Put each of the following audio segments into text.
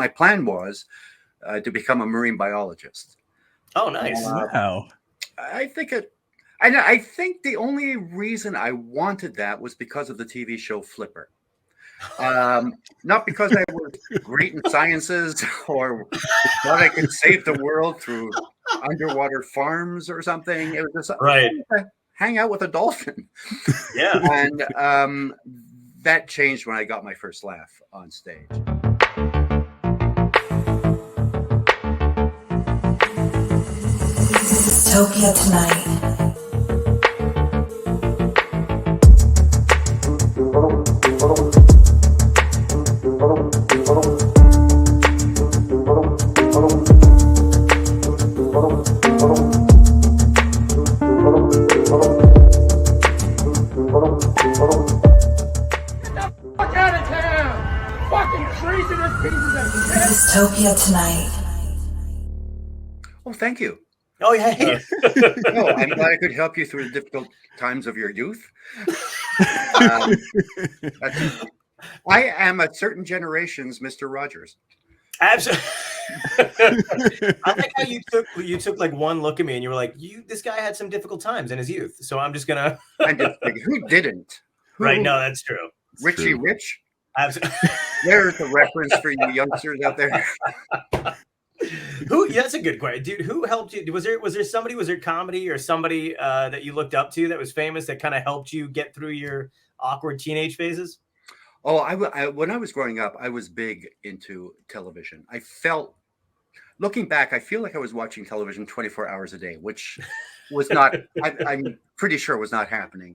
My plan was to become a marine biologist. Oh, nice. Wow. I think it. I think the only reason I wanted that was because of the TV show Flipper. Not because I was great in sciences or thought I could save the world through underwater farms or something. It was just Right. hang out with a dolphin. Yeah. And that changed when I got my first laugh on stage. Dystopia tonight. Dystopia tonight. Oh, thank you. Oh, yeah. No, I'm glad I could help you through the difficult times of your youth. I am a certain generation's Mr. Rogers. Absolutely. I like how you took like one look at me and you were like, this guy had some difficult times in his youth. So I'm just gonna I'm just thinking, who didn't? Right, no, that's true. Richie Rich? Absolutely. There's a reference for you youngsters out there. Yeah, that's a good question, dude. Who helped you? Was there comedy or somebody that you looked up to that was famous that kind of helped you get through your awkward teenage phases? Oh, when I was growing up, I was big into television. I felt, looking back, I feel like I was watching television 24 hours a day, which was not, I'm pretty sure was not happening.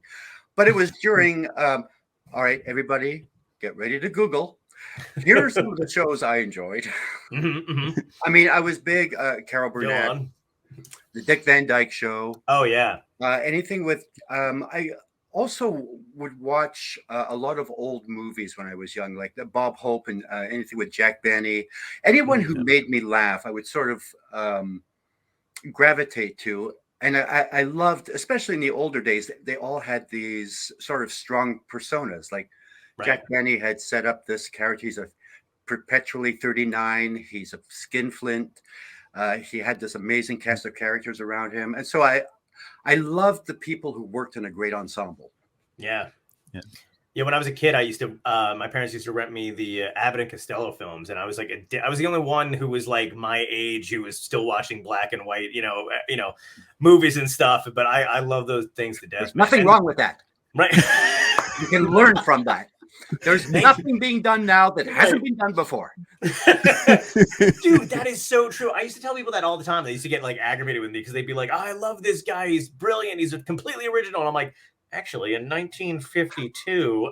But it was during, all right, everybody, get ready to Google. Here are some of the shows I enjoyed. I mean, I was big Carol Burnett, the Dick Van Dyke Show. Oh, yeah. Anything with, I also would watch a lot of old movies when I was young, like the Bob Hope and anything with Jack Benny. Anyone who made me laugh, I would sort of gravitate to. And I loved, especially in the older days, they all had these sort of strong personas. Like Jack Benny had set up this character. He's a perpetually 39. He's a skinflint. He had this amazing cast of characters around him. And so I loved the people who worked in a great ensemble. Yeah. When I was a kid, I used to, my parents used to rent me the Abbott and Costello films. And I was like, I was the only one who was like my age, who was still watching black and white, movies and stuff. But I love those things to death. There's nothing wrong with that. Right. You can learn from that. There's nothing being done now that hasn't been done before. Dude, that is so true. I used to tell people that all the time. They used to get like aggravated with me because they'd be like, I love this guy. He's brilliant. He's completely original. And I'm like, actually, in 1952,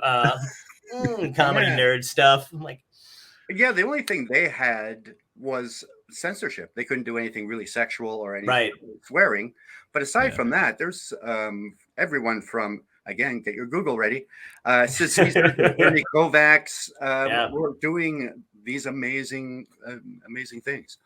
comedy nerd stuff. I'm like, yeah, the only thing they had was censorship. They couldn't do anything really sexual or anything swearing. But aside from that, there's everyone from, again, get your Google ready. Bernie Kovacs were doing these amazing things.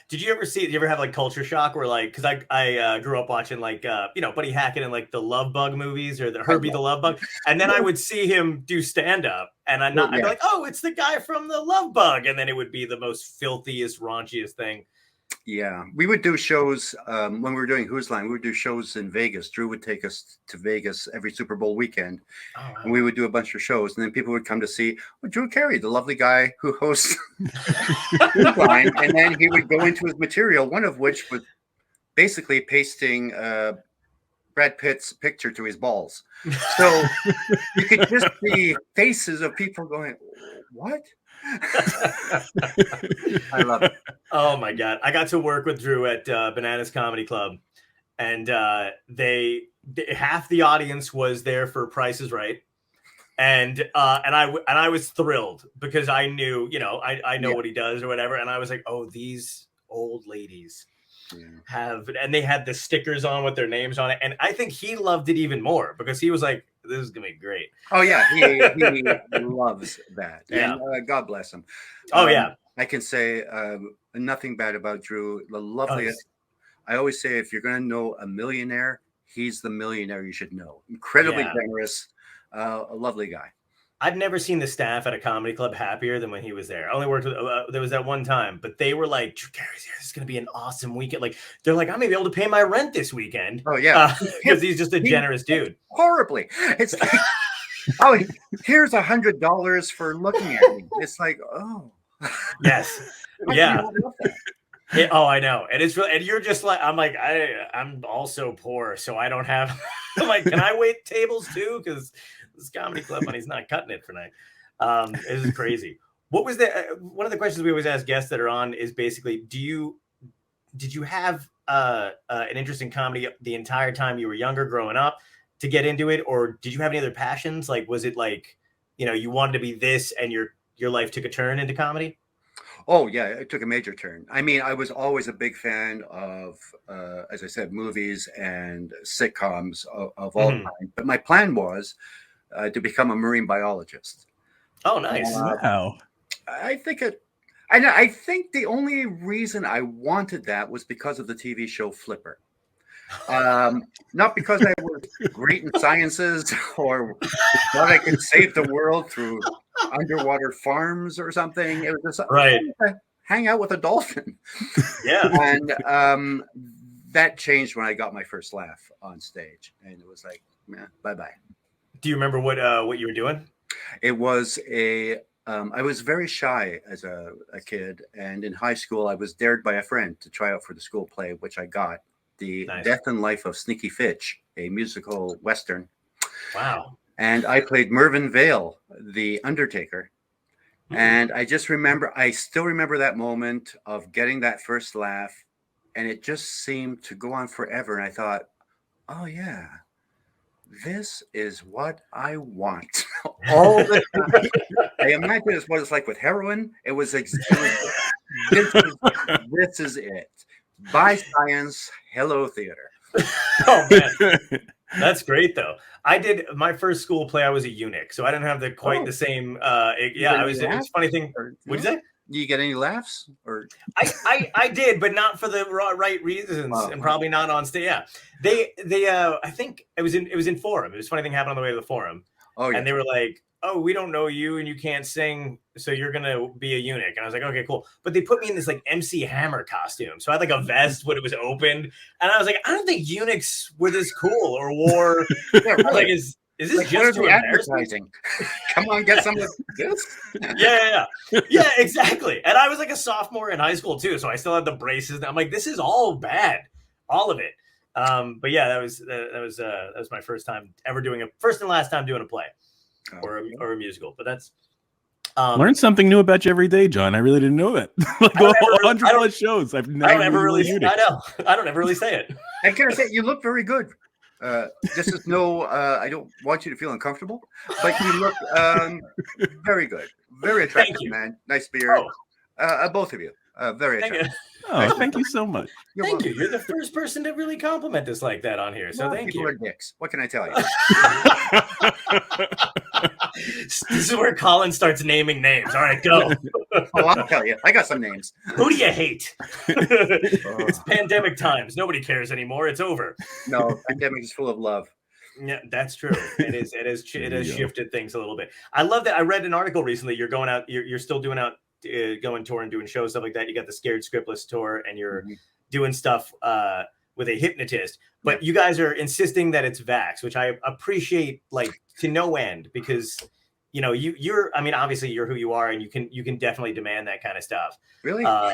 Did you ever have like culture shock where like, because I grew up watching like, Buddy Hackett and like the Love Bug movies or the Herbie the Love Bug. And then I would see him do stand up and I'd be like, oh, it's the guy from the Love Bug. And then it would be the most filthiest, raunchiest thing. Yeah, we would do shows when we were doing Who's Line. We would do shows in Vegas. Drew would take us to Vegas every Super Bowl weekend, and we would do a bunch of shows. And then people would come to see Drew Carey, the lovely guy who hosts Who's Line, and then he would go into his material, one of which was basically pasting Brad Pitt's picture to his balls. So you could just see faces of people going, "What?" I love it. Oh my God. I got to work with Drew at Bananas Comedy Club, and half the audience was there for Price is Right. And I was thrilled because I knew, I know what he does or whatever. And I was like, oh, these old ladies and they had the stickers on with their names on it. And I think he loved it even more because he was like, this is going to be great. Oh, yeah. He loves that. Yeah. And God bless him. Oh, yeah. I can say nothing bad about Drew. The loveliest. I always say, if you're going to know a millionaire, he's the millionaire you should know. Incredibly generous, a lovely guy. I've never seen the staff at a comedy club happier than when he was there. I only worked with, there was that one time, but they were like, Drew Carey's here. This is going to be an awesome weekend. Like, they're like, I may be able to pay my rent this weekend. Oh, yeah. Because he's just a generous dude. Horribly. It's like, oh, here's $100 for looking at me. It's like, oh. Yes. Yeah. Oh, I know. And it's really, and you're just like, I'm like, I'm also poor, so I don't have, I'm like, can I wait tables too? Because this comedy club money's not cutting it for night. This is crazy. What was one of the questions we always ask guests that are on is basically, did you have an interest in comedy the entire time you were younger growing up to get into it? Or did you have any other passions? Like, was it like, you wanted to be this and your life took a turn into comedy? Oh, yeah, it took a major turn. I mean, I was always a big fan of, as I said, movies and sitcoms of all time. But my plan was to become a marine biologist. Oh, nice. Wow. I think the only reason I wanted that was because of the TV show Flipper. Not because I was great in sciences or thought I could save the world through underwater farms or something. It was just right. Hang out with a dolphin. Yeah. And that changed when I got my first laugh on stage, and it was like, bye-bye. Do you remember what you were doing? It was I was very shy as a kid, and in high school I was dared by a friend to try out for the school play, which I got. The Nice. Death and Life of Sneaky Fitch, a musical Western. Wow. And I played Mervyn Vale, the Undertaker. And I still remember that moment of getting that first laugh. And it just seemed to go on forever. And I thought, oh, yeah, this is what I want all the time. I imagine it's what it's like with heroin. This is it. By science, hello theater. Oh man, that's great though. I did my first school play. I was a eunuch, so I didn't have the same. It was a funny thing. What'd you say? Do you get any laughs? Or I did, but not for the right reasons, and probably not on stage. Yeah, they I think it was in Forum. It was a funny thing happened on the way to the Forum. Oh yeah. And they were like, oh, we don't know you and you can't sing, so you're gonna be a eunuch. And I was like, okay, cool. But they put me in this like MC Hammer costume, so I had like a vest when it was opened, and I was like, I don't think eunuchs were this cool or wore. Yeah, really. Like, is this like, just too advertising? Come on, get some of this. Yeah, exactly. And I was like a sophomore in high school too, so I still had the braces. I'm like, this is all bad, all of it. But yeah, that was my first time ever first and last time doing a play. Or a musical, but that's learn something new about you every day, John. I really didn't know that. Like 100 plus shows. I don't ever really say it. I gotta say, you look very good. This is no. I don't want you to feel uncomfortable, but you look very good, very attractive, man. Nice beard. Both of you, very attractive. Thank you so much. Thank you. You're the first person to really compliment us like that on here. So thank you. People are dicks. What can I tell you? This is where Colin starts naming names. All right, go. I'll tell you. I got some names. Who do you hate? It's pandemic times. Nobody cares anymore. It's over. No, pandemic is full of love. Yeah, that's true. It has shifted things a little bit. I love that. I read an article recently. You're going out. You're still doing out. Going tour and doing shows, stuff like that. You got the Scared Scriptless tour, and you're doing stuff with a hypnotist. But you guys are insisting that it's vax, which I appreciate like to no end, because you're. I mean, obviously you're who you are, and you can definitely demand that kind of stuff. Really? I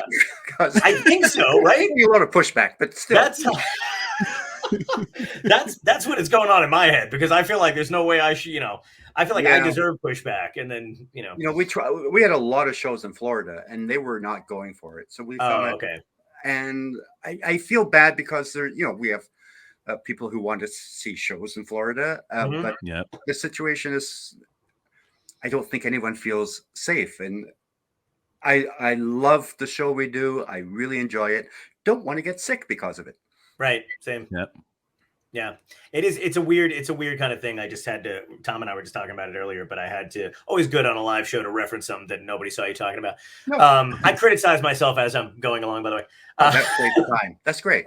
think so, right? A lot of pushback, but still. That's what is going on in my head, because I feel like there's no way I should. I feel like I deserve pushback, and then we had a lot of shows in Florida, and they were not going for it. So we found okay. And I feel bad because we have people who want to see shows in Florida, but the situation is, I don't think anyone feels safe, and I love the show we do. I really enjoy it. Don't want to get sick because of it. Right. Same. Yep. Yeah, it is. It's a weird kind of thing. I just had to, Tom and I were just talking about it earlier, but I had to, always good on a live show to reference something that nobody saw you talking about. No. I criticize myself as I'm going along, by the way. That's great. Fine. That's great.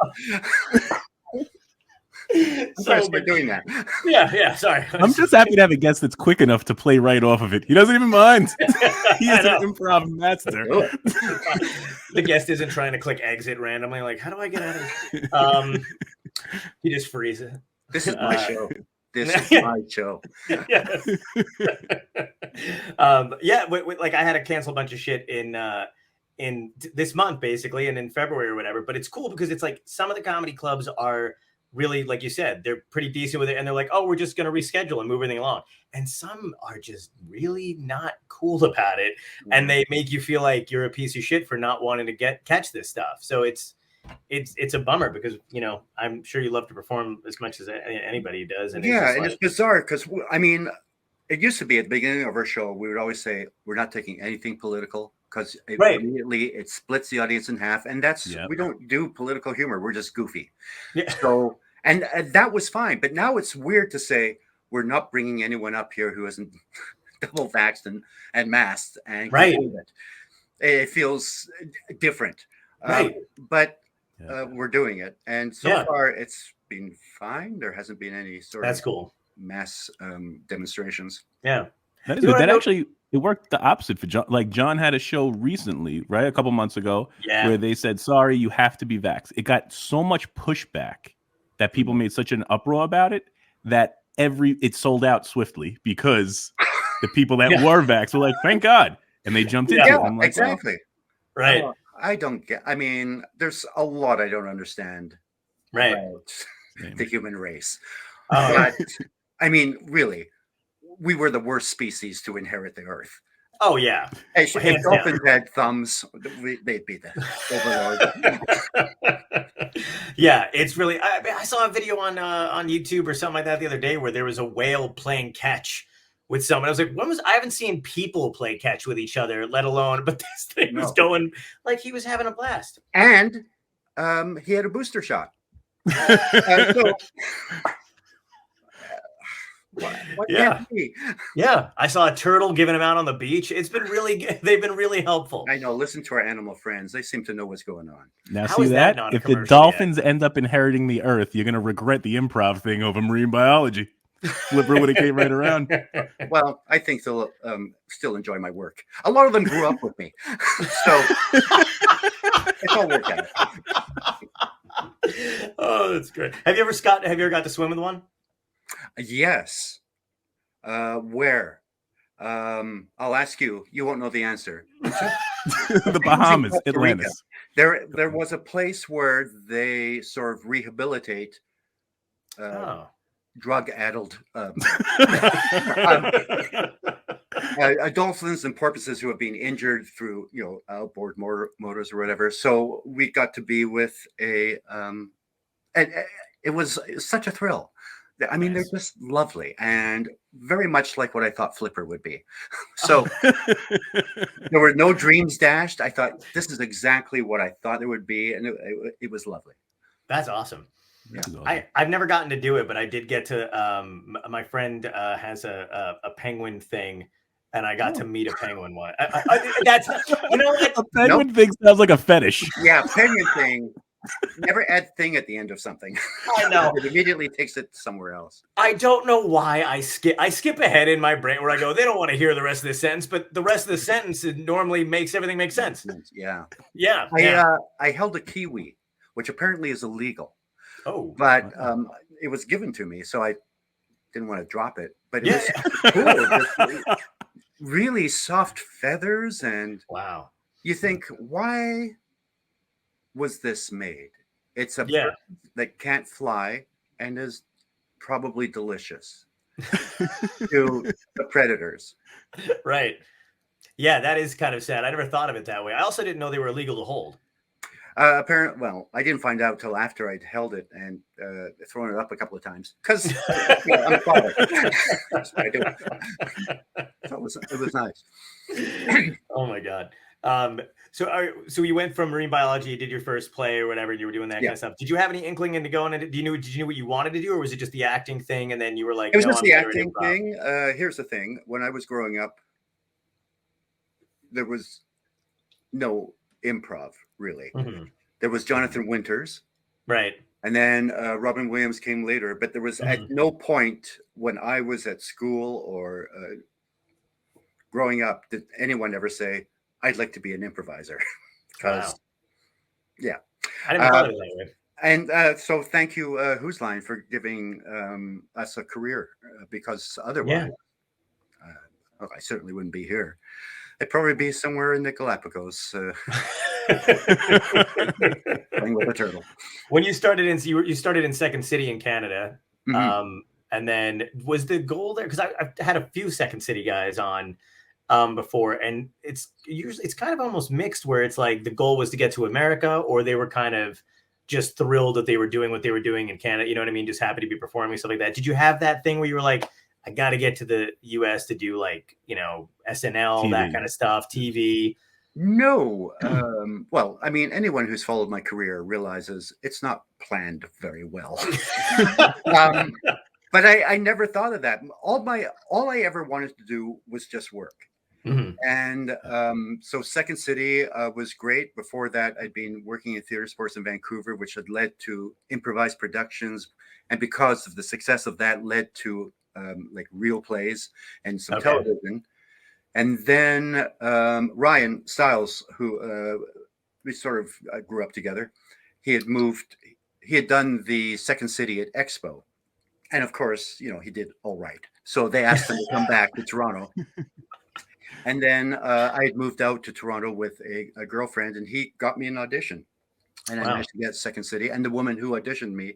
I'm gonna start doing that. Yeah. Sorry, I'm just happy to have a guest that's quick enough to play right off of it. He doesn't even mind. He is an improv master. The guest isn't trying to click exit randomly. Like, how do I get out of this? He just freezes. This is my show. This is my show. Yes. Like I had to cancel a bunch of shit in this month basically, and in February or whatever. But it's cool because it's like some of the comedy clubs are really, like you said, they're pretty decent with it, and they're like, oh, we're just going to reschedule and move everything along. And some are just really not cool about it, and they make you feel like you're a piece of shit for not wanting to catch this stuff. So it's a bummer because, you know, I'm sure you love to perform as much as anybody does. And it's bizarre because, I mean, it used to be at the beginning of our show, we would always say, we're not taking anything political because immediately it splits the audience in half. And we don't do political humor. We're just goofy. Yeah. So, and that was fine. But now it's weird to say we're not bringing anyone up here who isn't double vaxxed and masked. And it feels different. But we're doing it. And so far it's been fine. There hasn't been any sort of cool mass demonstrations. Yeah. That is good. That actually, it worked the opposite for John. Like John had a show recently, right? A couple months ago where they said, sorry, you have to be vaxxed. It got so much pushback that people made such an uproar about it that it sold out swiftly because the people that were vaxxed were like, thank God. And they jumped into it. I'm like, exactly. Right. I don't get, I mean, there's a lot I don't understand about the human race. But, I mean, really, we were the worst species to inherit the earth. Oh, yeah. If dolphins had thumbs, they'd be the overlord. Yeah, it's really, I saw a video on YouTube or something like that the other day where there was a whale playing catch with someone. I was like, I haven't seen people play catch with each other, let alone, but this thing was going like he was having a blast. And he had a booster shot. I saw a turtle giving him out on the beach. It's been they've been really helpful. I know. Listen to our animal friends. They seem to know what's going on. Now, see that? If the dolphins end up inheriting the earth, you're going to regret the improv thing over marine biology. Flipper would have came right around. Well, I think they'll still enjoy my work. A lot of them grew up with me, so it's all worked out. Oh, that's great. Have you ever got to swim with one? Yes. Where? I'll ask you. You won't know the answer. The Bahamas, Atlantis. There was a place where they sort of rehabilitate drug-addled dolphins and porpoises who have been injured through, outboard motors or whatever. So we got to be with and it was such a thrill. I mean, they're just lovely and very much like what I thought Flipper would be. So there were no dreams dashed. I thought this is exactly what I thought it would be, and it was lovely. That's awesome. Yeah. I've never gotten to do it, but I did get to. My friend has a penguin thing, and I got to meet a penguin one. That's a penguin thing sounds like a fetish. Yeah, penguin thing. Never add thing at the end of something. I know. It immediately takes it somewhere else. I don't know why I skip ahead in my brain where I go, they don't want to hear the rest of the sentence, but the rest of the sentence normally makes everything make sense. Yeah. Yeah. I held a kiwi, which apparently is illegal. Oh. But it was given to me, so I didn't want to drop it. But it was cool. Really soft feathers, and wow. You think, why was this made? It's a bird that can't fly and is probably delicious to the predators. Right. Yeah, that is kind of sad. I never thought of it that way. I also didn't know they were illegal to hold. Apparently, well, I didn't find out till after I'd held it and thrown it up a couple of times because I'm a father. That's what I do. So it was nice. Oh my God. So you went from marine biology, you did your first play or whatever, you were doing that kind of stuff. Did you have any inkling into going into? Did you know what you wanted to do, or was it just the acting thing? And then you were like, it was just the acting thing. Here's the thing: when I was growing up, there was no improv really. Mm-hmm. There was Jonathan Winters, right? And then Robin Williams came later. But there was at no point when I was at school or growing up did anyone ever say, I'd like to be an improviser. Because, yeah. I didn't thought of it that way. And so thank you, Whose Line, for giving us a career, because otherwise, I certainly wouldn't be here. I'd probably be somewhere in the Galapagos playing with a turtle. When you started you started in Second City in Canada, and then was the goal there? Because I've had a few Second City guys on before, and it's kind of almost mixed, where it's like the goal was to get to America, or they were kind of just thrilled that they were doing what they were doing in Canada. You know what I mean? Just happy to be performing, stuff like that. Did you have that thing where you were like, I got to get to the US to do like, SNL, TV. That kind of stuff, TV? No. Well, I mean, anyone who's followed my career realizes it's not planned very well. But I never thought of that. All I ever wanted to do was just work. And so Second City was great. Before that, I'd been working in theater sports in Vancouver, which had led to improvised productions. And because of the success of that, led to like real plays and some television. And then Ryan Stiles, who we sort of grew up together, he had done the Second City at Expo. And of course, he did all right. So they asked him to come back to Toronto. And then I had moved out to Toronto with a girlfriend, and he got me an audition. And I managed to get Second City. And the woman who auditioned me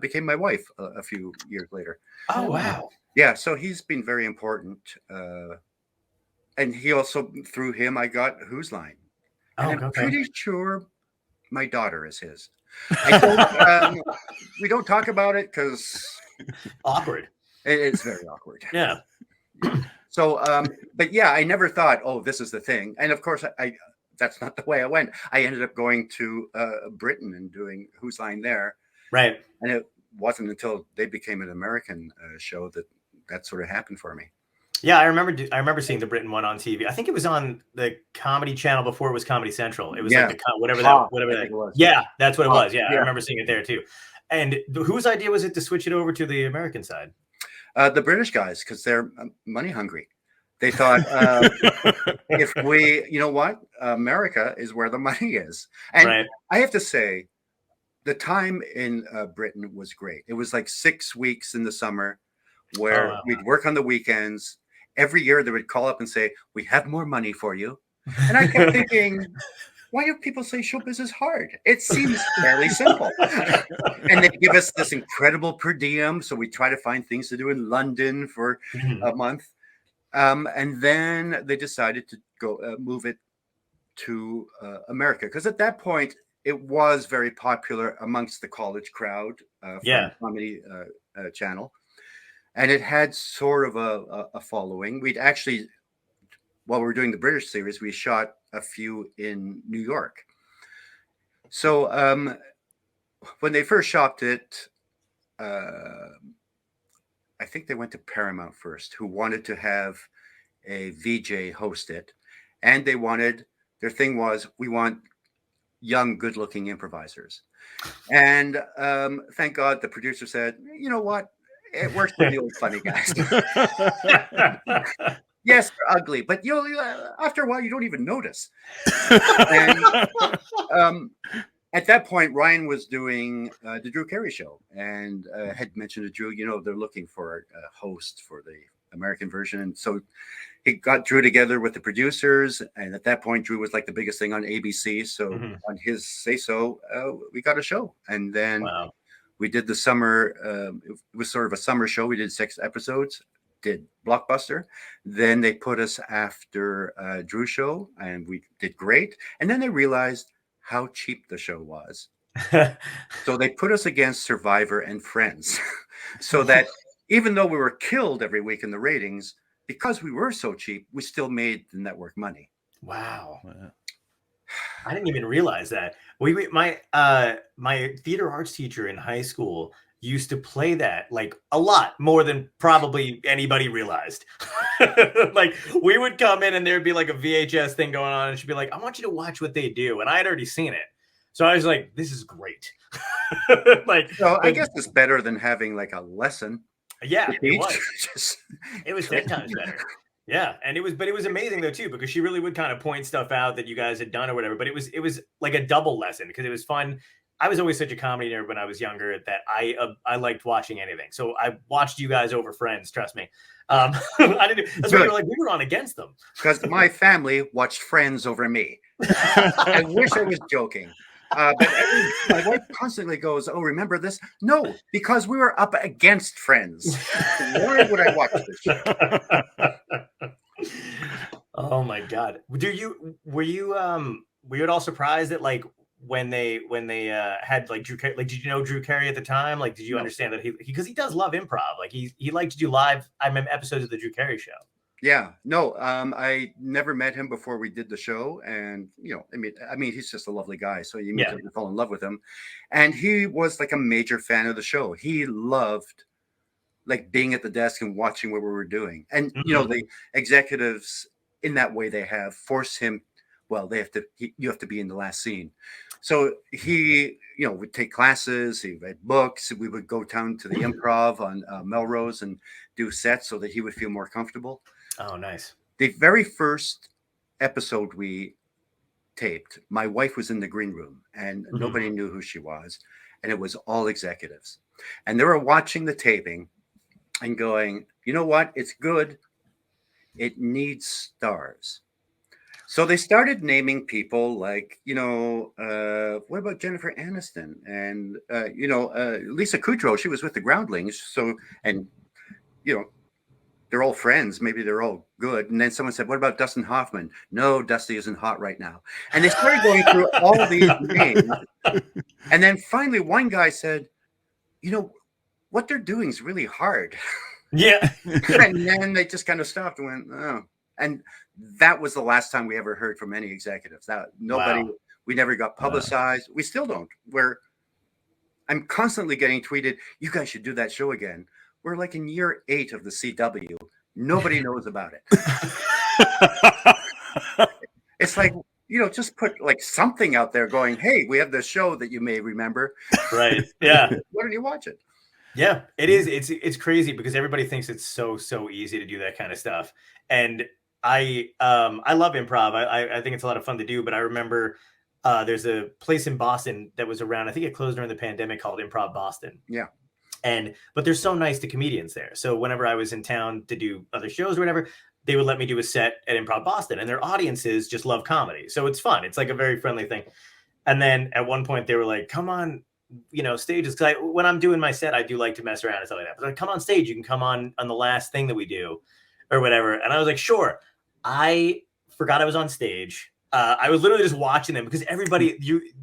became my wife a few years later. Oh, wow. Yeah, so he's been very important. And he also, through him, I got Whose Line. And I'm pretty sure my daughter is his. We don't talk about it because... Awkward. It's very awkward. Yeah. So, but yeah, I never thought, oh, this is the thing. And of course, that's not the way I went. I ended up going to Britain and doing Whose Line there. Right. And it wasn't until they became an American show that sort of happened for me. Yeah, I remember seeing the Britain one on TV. I think it was on the Comedy Channel before it was Comedy Central. It was like whatever that was. Yeah, that's what it was. Yeah, I remember seeing it there too. And whose idea was it to switch it over to the American side? The British guys, because they're money hungry. They thought, if we, America is where the money is. And I have to say, the time in Britain was great. It was like 6 weeks in the summer where we'd work on the weekends. Every year they would call up and say, we have more money for you. And I kept thinking, why do people say showbiz is hard? It seems fairly simple. And they give us this incredible per diem. So we try to find things to do in London for a month. And then they decided to go move it to America. Because at that point, it was very popular amongst the college crowd from the Comedy Channel. And it had sort of a following. We'd actually, while we were doing the British series, we shot a few in New York. So when they first shopped it, I think they went to Paramount first, who wanted to have a VJ host it. And their thing was, we want young, good-looking improvisers. And thank God the producer said, you know what? It works for the old funny guys. Yes, they're ugly, but after a while, you don't even notice. And at that point, Ryan was doing the Drew Carey Show and had mentioned to Drew, they're looking for a host for the American version. And so he got Drew together with the producers. And at that point, Drew was like the biggest thing on ABC. So on his say-so, we got a show. And then we did the summer. It was sort of a summer show. We did 6 episodes. Did Blockbuster. Then they put us after Drew's show, and we did great. And then they realized how cheap the show was. So they put us against Survivor and Friends, so that even though we were killed every week in the ratings, because we were so cheap, we still made the network money. Wow. I didn't even realize that. My theater arts teacher in high school used to play that like a lot more than probably anybody realized. Like we would come in and there'd be like a VHS thing going on and she'd be like, I want you to watch what they do. And I had already seen it. So I was like, this is great. Like, so I guess it's better than having like a lesson. Yeah, it was. Just, it was 10 times better. Yeah, and it was amazing though too, because she really would kind of point stuff out that you guys had done or whatever. But it was like a double lesson because it was fun. I was always such a comedy nerd when I was younger that I liked watching anything. So I watched you guys over Friends. Trust me. I didn't. That's why you were like we were on against them. Because my family watched Friends over me. I wish I was joking. But my wife constantly goes, "Oh, remember this?" No, because we were up against Friends. Why would I watch this show? Oh my God! Were you at all surprised that like when they had like Drew Carey, like did you know Drew Carey at the time? Like did you understand that he because he does love improv, like he liked to do live episodes of the Drew Carey show. Yeah, no, I never met him before we did the show, and I mean, he's just a lovely guy. So you immediately fall in love with him, and he was like a major fan of the show. He loved like being at the desk and watching what we were doing, and the executives in that way they have forced him. Well, you have to be in the last scene, so he would take classes. He read books. We would go down to the Improv on Melrose and do sets so that he would feel more comfortable. Oh, nice. The very first episode we taped, my wife was in the green room and nobody knew who she was. And it was all executives. And they were watching the taping and going, you know what? It's good. It needs stars. So they started naming people like, what about Jennifer Aniston? And, Lisa Kudrow, she was with the Groundlings. So, and, they're all friends. Maybe they're all good. And then someone said, what about Dustin Hoffman? No, Dusty isn't hot right now. And they started going through all these names. And then finally one guy said, what they're doing is really hard. Yeah. And then they just kind of stopped and went, oh. And that was the last time we ever heard from any executives. We never got publicized. We still don't. I'm constantly getting tweeted, you guys should do that show again. We're like in year 8 of the CW. Nobody knows about it. It's like, just put like something out there going, hey, we have this show that you may remember. Right. Yeah. Why don't you watch it? Yeah, it is. It's crazy because everybody thinks it's so easy to do that kind of stuff. And I love improv. I think it's a lot of fun to do, but I remember there's a place in Boston that was around, I think it closed during the pandemic, called Improv Boston. Yeah. But they're so nice to comedians there. So whenever I was in town to do other shows or whatever, they would let me do a set at Improv Boston, and their audiences just love comedy. So it's fun. It's like a very friendly thing. And then at one point they were like, come on, stages. Cause when I'm doing my set, I do like to mess around and stuff like that. But like, come on stage, you can come on the last thing that we do or whatever. And I was like, sure. I forgot I was on stage. I was literally just watching them because everybody,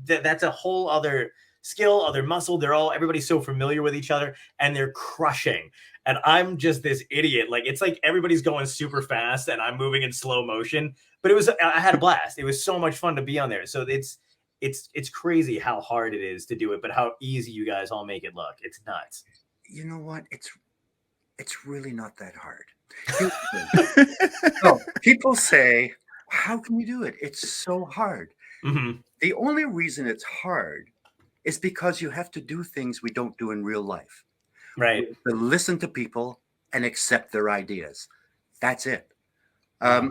that's a whole other skill, other muscle. Everybody's so familiar with each other and they're crushing. And I'm just this idiot. Like, it's like everybody's going super fast and I'm moving in slow motion, but I had a blast. It was so much fun to be on there. So it's crazy how hard it is to do it, but how easy you guys all make it look. It's nuts. You know what? It's really not that hard. No, people say, how can you do it? It's so hard. Mm-hmm. The only reason it's hard is because you have to do things we don't do in real life. Right. To listen to people and accept their ideas. That's it. I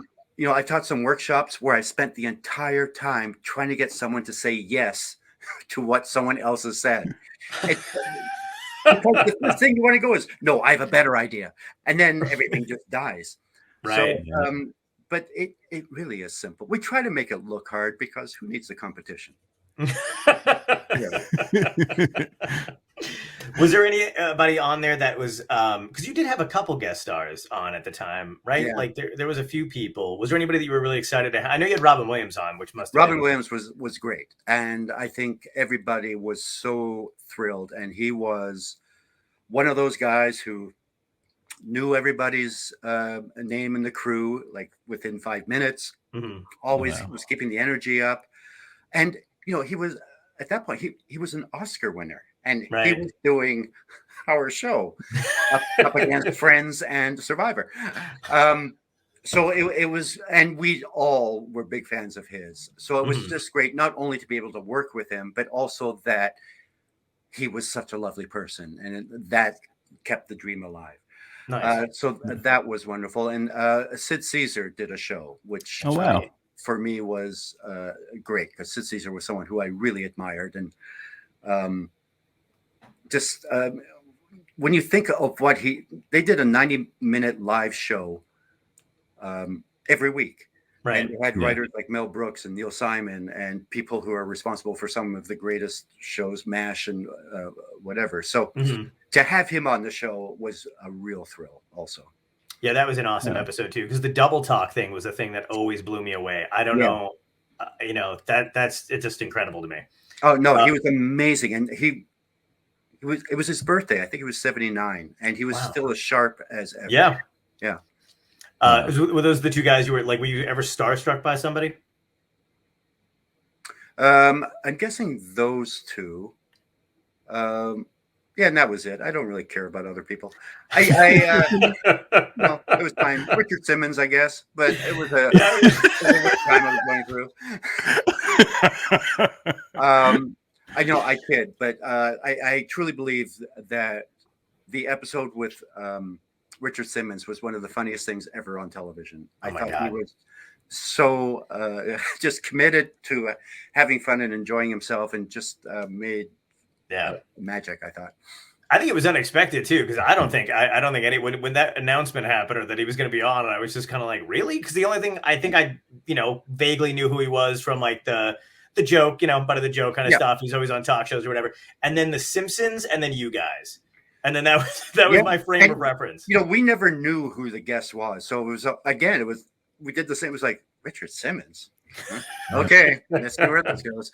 taught some workshops where I spent the entire time trying to get someone to say yes to what someone else has said. Because the first thing you want to go is, no, I have a better idea. And then everything just dies. Right. So, but it really is simple. We try to make it look hard because who needs the competition? Was there anybody on there that was because you did have a couple guest stars on at the time, right? Yeah. Like there was a few people. Was there anybody that you were really excited to have? I know you had Robin Williams on, which must have Robin Williams was great, and I think everybody was so thrilled. And he was one of those guys who knew everybody's name in the crew like within 5 minutes. Mm-hmm. Always was keeping the energy up, and he was at that point he was an Oscar winner. And he was doing our show up against Friends and Survivor. So it was, and we all were big fans of his. So it was just great, not only to be able to work with him, but also that he was such a lovely person, and that kept the dream alive. Nice. So that was wonderful. And Sid Caesar did a show, which Oh wow. For me was great, because Sid Caesar was someone who I really admired. And when you think of what they did a 90-minute live show every week. Right. And they had writers like Mel Brooks and Neil Simon and people who are responsible for some of the greatest shows, MASH and whatever. So to have him on the show was a real thrill also. Yeah, that was an awesome episode too, because the double talk thing was a thing that always blew me away. I don't know, it's just incredible to me. Oh no, he was amazing, and it was his birthday. I think he was 79, and he was still as sharp as ever. Yeah. Were those the two guys you were like? Were you ever starstruck by somebody? I'm guessing those two. Yeah, and that was it. I don't really care about other people. It was fine. Richard Simmons, I guess, but it was a time I was going through. I know I kid, but I truly believe that the episode with Richard Simmons was one of the funniest things ever on television. I thought he was so just committed to having fun and enjoying himself, and just made magic. I think it was unexpected too, because I don't think when that announcement happened, or that he was going to be on, I was just kind of like, really? Because the only thing I think I vaguely knew who he was from, like the joke, butt of the joke kind of stuff. He's always on talk shows or whatever. And then The Simpsons, and then you guys. And then that was my frame of reference. We never knew who the guest was. So it was, we did the same. It was like, Richard Simmons. Okay, let's see where this goes.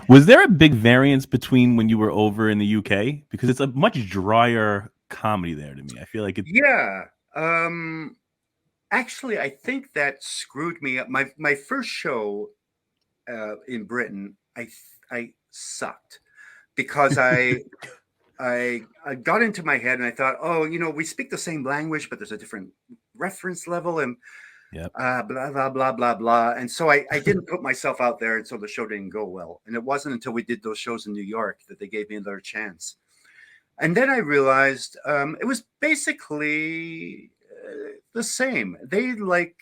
Was there a big variance between when you were over in the UK? Because it's a much drier comedy there to me. I feel like it. Yeah. Actually, I think that screwed me up. My first show in Britain, I sucked, because I got into my head and I thought, we speak the same language, but there's a different reference level, and blah, blah, blah, blah, blah. And so I didn't put myself out there, and so the show didn't go well. And it wasn't until we did those shows in New York that they gave me another chance. And then I realized it was basically the same. They like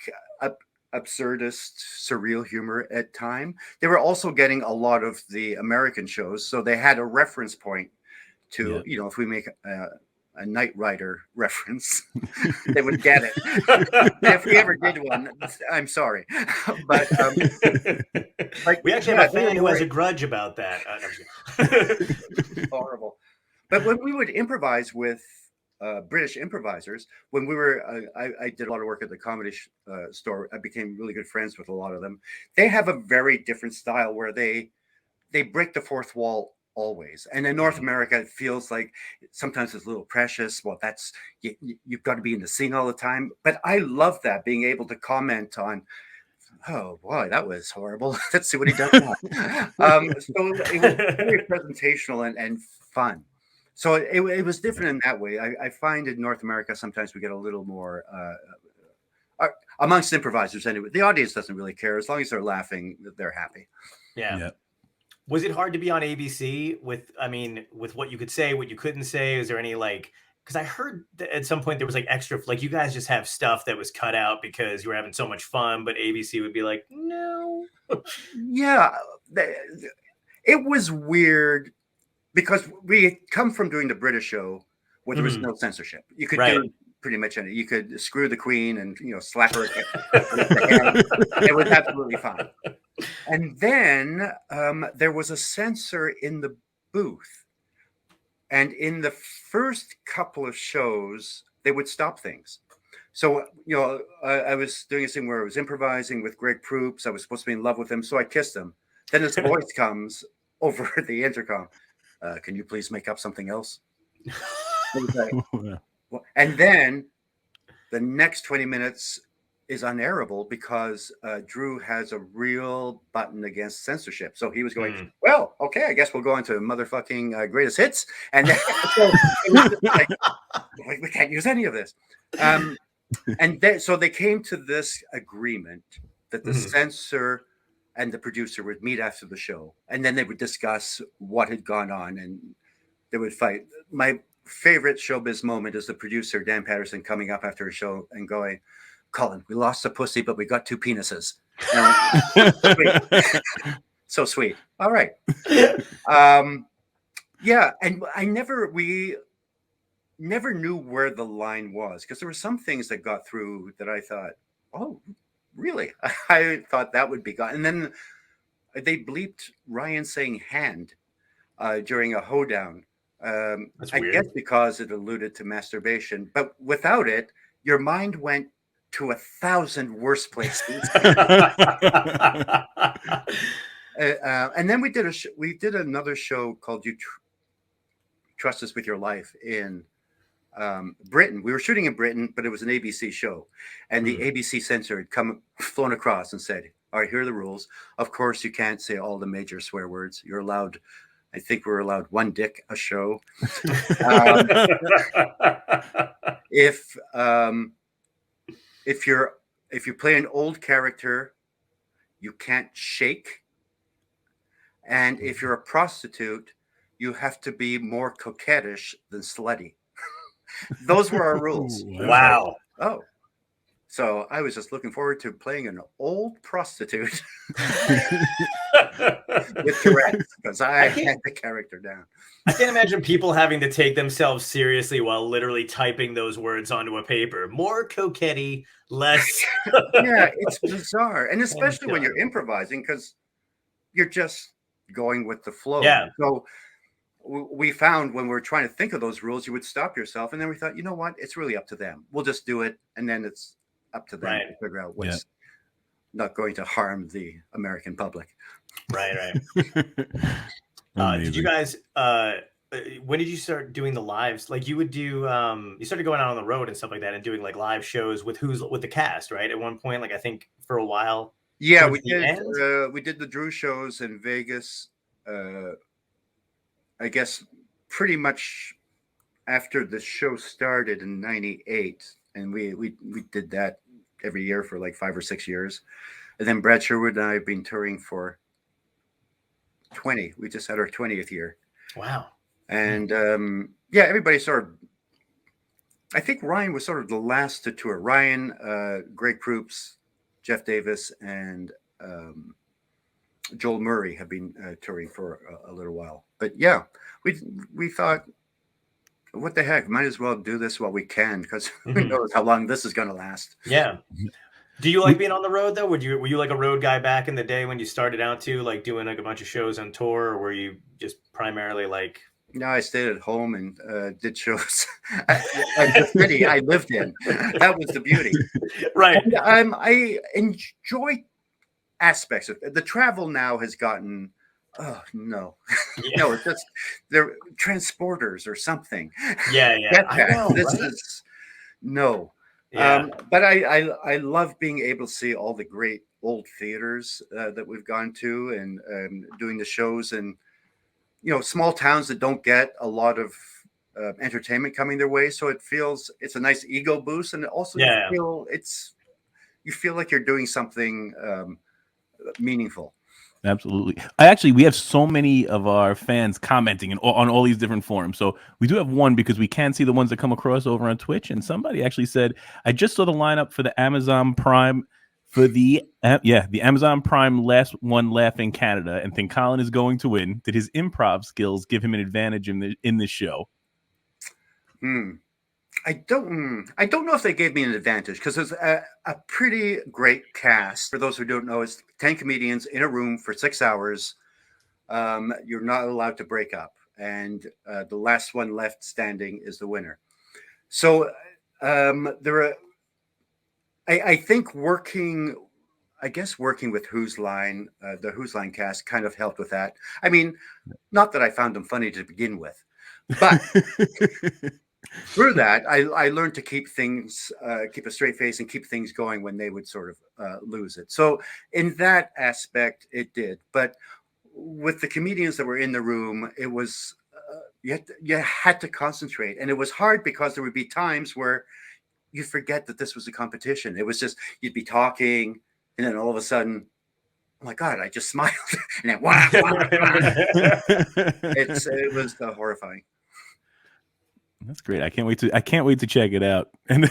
absurdist, surreal humor at time. They were also getting a lot of the American shows, so they had a reference point to, if we make a Knight Rider reference, they would get it. If we ever did one, I'm sorry, but we actually have a fan who has a grudge about that. Horrible. But when we would improvise with British improvisers, when we were, I did a lot of work at the Comedy Store. I became really good friends with a lot of them. They have a very different style where they break the fourth wall always. And in North America, it feels like sometimes it's a little precious. Well, that's you've got to be in the scene all the time. But I love that, being able to comment on, oh boy, that was horrible. Let's see what he does now. So it was very presentational and fun. So it was different in that way. I find in North America sometimes we get a little more amongst improvisers anyway. The audience doesn't really care. As long as they're laughing, they're happy. Yeah. Was it hard to be on ABC with what you could say, what you couldn't say? Is there any because I heard that at some point there was extra, you guys just have stuff that was cut out because you were having so much fun, but ABC would be like, no. Yeah, it was weird because we come from doing the British show where there was no censorship. You could do pretty much anything. You could screw the Queen and slap her with the hand. It was absolutely fine. And then there was a censor in the booth. And in the first couple of shows, they would stop things. So, I was doing a thing where I was improvising with Greg Proops. I was supposed to be in love with him. So I kissed him. Then his voice comes over the intercom. Can you please make up something else? And then the next 20 minutes is unairable because Drew has a real button against censorship. So he was going, well, okay, I guess we'll go into motherfucking greatest hits. And then, so it was we can't use any of this. And then, so they came to this agreement that the censor, and the producer would meet after the show, and then they would discuss what had gone on, and they would fight. My favorite showbiz moment is the producer, Dan Patterson, coming up after a show and going, Colin, we lost a pussy, but we got 2 penises. Sweet. So sweet. All right. Yeah, and we never knew where the line was, because there were some things that got through that I thought, oh, really? I thought that would be gone. And then they bleeped Ryan saying hand during a hoedown. I guess because it alluded to masturbation, but without it, your mind went to 1,000 worse places. And then we did another show called "You Trust Us with Your Life" in Britain. We were shooting in Britain, but it was an ABC show, and the ABC censor had flown across and said, "All right, here are the rules. Of course, you can't say all the major swear words. You're allowed." I think we're allowed 1 dick a show. If you play an old character, you can't shake. And if you're a prostitute, you have to be more coquettish than slutty. Those were our rules. Wow. Oh. So I was just looking forward to playing an old prostitute with Tourette's, because I had the character down. I can't imagine people having to take themselves seriously while literally typing those words onto a paper. More coquetty, less. Yeah, it's bizarre. And especially when you're improvising, because you're just going with the flow. Yeah. So we found when we were trying to think of those rules, you would stop yourself. And then we thought, you know what? It's really up to them. We'll just do it. And then it's up to them to figure out what's not going to harm the American public. Right. Did you guys, when did you start doing the lives? Like you would do, you started going out on the road and stuff like that and doing like live shows with the cast, right? At one point, like I think for a while. Yeah, we did the Drew shows in Vegas. I guess pretty much after the show started in '98, and we did that every year for like 5 or 6 years. And then Brad Sherwood and I have been touring for 20. We just had our 20th year. Wow. And everybody sort of, I think Ryan was sort of the last to tour. Ryan, Greg Proops, Jeff Davis, and Joel Murray have been touring for a little while. But yeah, we thought, what the heck? Might as well do this while we can, because who knows how long this is going to last. Yeah. Do you like being on the road though? Were you like a road guy back in the day when you started out too, like doing like a bunch of shows on tour, or were you just primarily like? No, I stayed at home and did shows. The city I lived in. That was the beauty. Right. And, I enjoy aspects of it. The travel now has gotten. Oh no, no! It's just they're transporters or something. Yeah. I know, this is no. Yeah. But I love being able to see all the great old theaters that we've gone to, and doing the shows, and small towns that don't get a lot of entertainment coming their way. So it's a nice ego boost, and also you feel like you're doing something meaningful. Absolutely. We have so many of our fans commenting on all these different forums. So we do have one, because we can see the ones that come across over on Twitch. And somebody actually said, I just saw the lineup for the Amazon Prime the Amazon Prime last one laugh in Canada, and think Colin is going to win. Did his improv skills give him an advantage in this show? I don't know if they gave me an advantage, because there's a pretty great cast. For those who don't know, it's 10 comedians in a room for 6 hours. You're not allowed to break up, and the last one left standing is the winner. So I think working with Who's Line, the Who's Line cast kind of helped with that. I mean, not that I found them funny to begin with, but through that, I learned to keep a straight face and keep things going when they would sort of lose it. So in that aspect, it did. But with the comedians that were in the room, it was you had to concentrate, and it was hard because there would be times where you forget that this was a competition. It was just you'd be talking, and then all of a sudden, oh my God, I just smiled. And then, wow, it was horrifying. That's great. I can't wait to check it out. And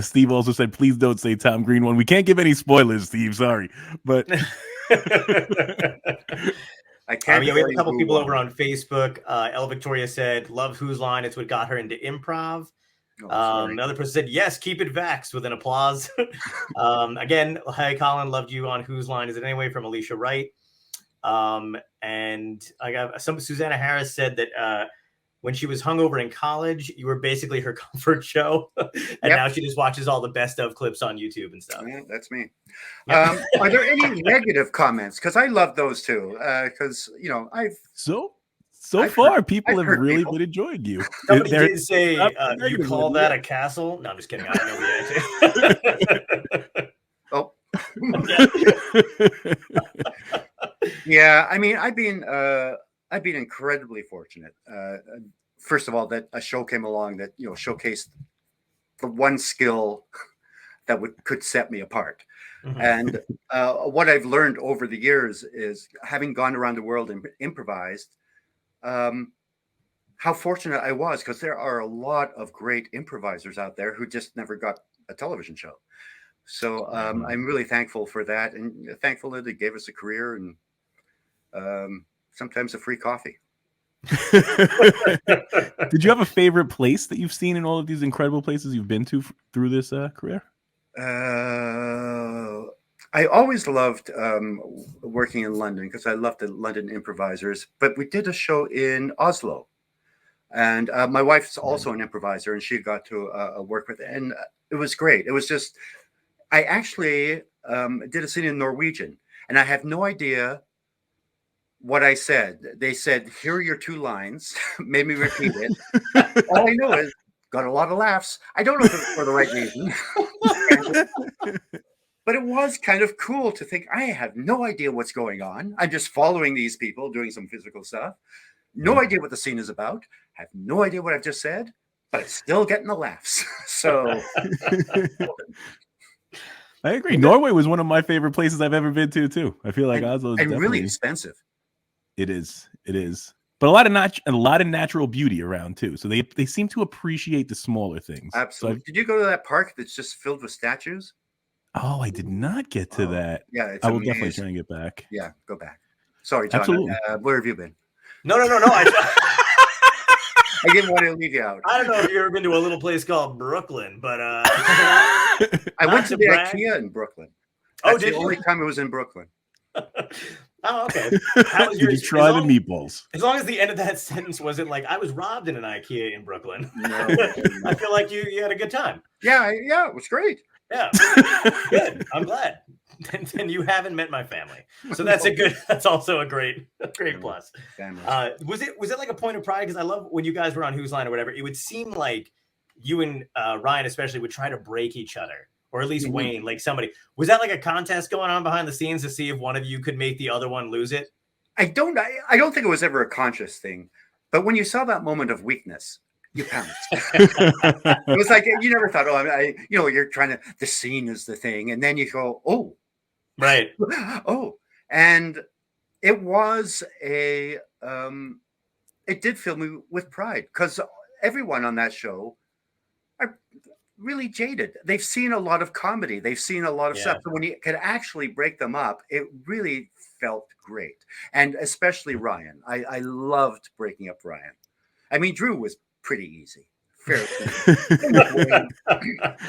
Steve also said, please don't say Tom Green one. We can't give any spoilers, Steve. Sorry. But I can't. We have a couple people over on Facebook. El Victoria said, love Whose Line. It's what got her into improv. Another person said, yes, keep it vaxxed, with an applause. Again, hi, Colin, loved you on Whose Line Is It Anyway, from Alicia Wright. And I got Susanna Harris said that when she was hungover in college, you were basically her comfort show. And now she just watches all the best of clips on YouTube and stuff. Yeah, that's me. Yep. Are there any negative comments? Because I love those too. Because, I've... So far, people have really been enjoying you. Somebody did say, you call that a castle? No, I'm just kidding. I know Yeah, I mean, I've been incredibly fortunate. First of all, that a show came along that showcased the one skill that could set me apart. Mm-hmm. And what I've learned over the years is, having gone around the world and improvised, how fortunate I was, because there are a lot of great improvisers out there who just never got a television show. So I'm really thankful for that, and thankful that they gave us a career and sometimes a free coffee. Did you have a favorite place that you've seen in all of these incredible places you've been to through this career? I always loved working in London, because I loved the London improvisers. But we did a show in Oslo, and my wife's also an improviser, and she got to work with it, and it was great. It was just, I actually did a scene in Norwegian, and I have no idea what I said. They said, here are your 2 lines, made me repeat it. All I know is, got a lot of laughs. I don't know if it's for the right reason. But it was kind of cool to think, I have no idea what's going on. I'm just following these people doing some physical stuff. No idea what the scene is about. Have no idea what I've just said, but it's still getting the laughs. So I agree. Norway was one of my favorite places I've ever been to too. I feel like Oslo is really expensive. It is. But a lot of natural beauty around too. So they seem to appreciate the smaller things. Absolutely. Did you go to that park that's just filled with statues? Oh, I did not get to that. Yeah, I will definitely try and get back. Yeah, go back. Sorry, John. Absolutely. Where have you been? No. I didn't want to leave you out. I don't know if you've ever been to a little place called Brooklyn, but I went to the IKEA in Brooklyn. That's the only time I was in Brooklyn. Oh, okay. Did you try the meatballs? As long as the end of that sentence wasn't like, I was robbed in an IKEA in Brooklyn. No. I feel like you had a good time. Yeah, it was great. Yeah, good. I'm glad. And you haven't met my family, so that's that's also a great plus. Was it like a point of pride? Because I love when you guys were on Whose Line or whatever. It would seem like you and Ryan especially would try to break each other, or at least Wayne, like somebody. Was that like a contest going on behind the scenes to see if one of you could make the other one lose it? I don't think it was ever a conscious thing, but when you saw that moment of weakness, you pounced. It was like, you never thought, you're trying to, the scene is the thing. And then you go, oh, right. Oh, and it was it did fill me with pride, because everyone on that show are really jaded. They've seen a lot of comedy. They've seen a lot of stuff. So when you could actually break them up, it really felt great. And especially Ryan. I loved breaking up Ryan. I mean, Drew was pretty easy. Fairly easy.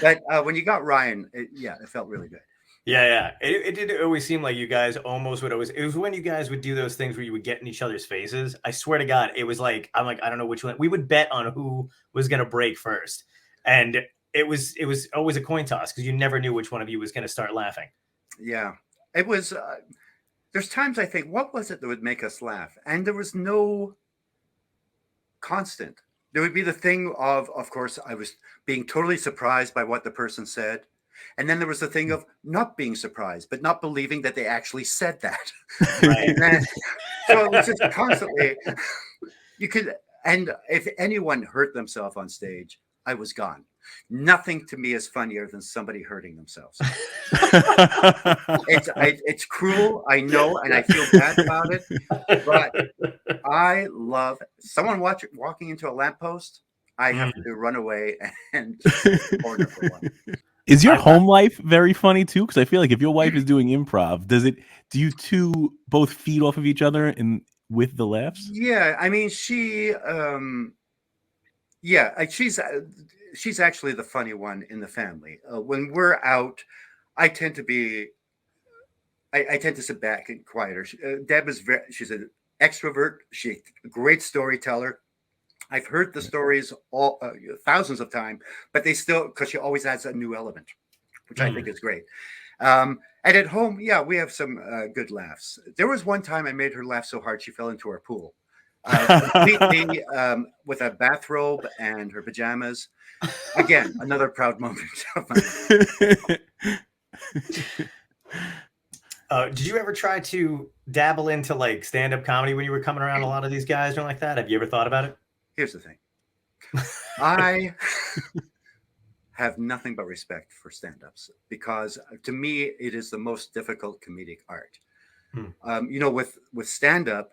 But when you got Ryan, it felt really good. Yeah. It did always seem like you guys almost would always. It was when you guys would do those things where you would get in each other's faces. I swear to God, it was like, I'm like, I don't know which one. We would bet on who was going to break first, and it was always a coin toss, because you never knew which one of you was going to start laughing. Yeah, it was. There's times I think, what was it that would make us laugh? And there was no constant. There would be the thing of course, I was being totally surprised by what the person said. And then there was the thing of not being surprised, but not believing that they actually said that. Right. So it was just constantly, and if anyone hurt themselves on stage, I was gone. Nothing to me is funnier than somebody hurting themselves. It's cruel, I know, and I feel bad about it. But I love someone walking into a lamppost. I have to run away and just corner for one. Is your home life very funny too? Because I feel like if your wife is doing improv, do you two both feed off of each other and with the laughs? Yeah, I mean, she's actually the funny one in the family. When we're out, I tend to sit back and quieter. Deb she's an extrovert. She's a great storyteller. I've heard the stories all thousands of times, but because she always adds a new element, which I think is great. And at home, we have some good laughs. There was one time I made her laugh so hard she fell into our pool, completely with a bathrobe and her pajamas. Again, another proud moment of my life. Did you ever try to dabble into like stand-up comedy when you were coming around a lot of these guys or like that? Have you ever thought about it? Here's the thing. I have nothing but respect for stand-ups because to me, it is the most difficult comedic art. With stand-up,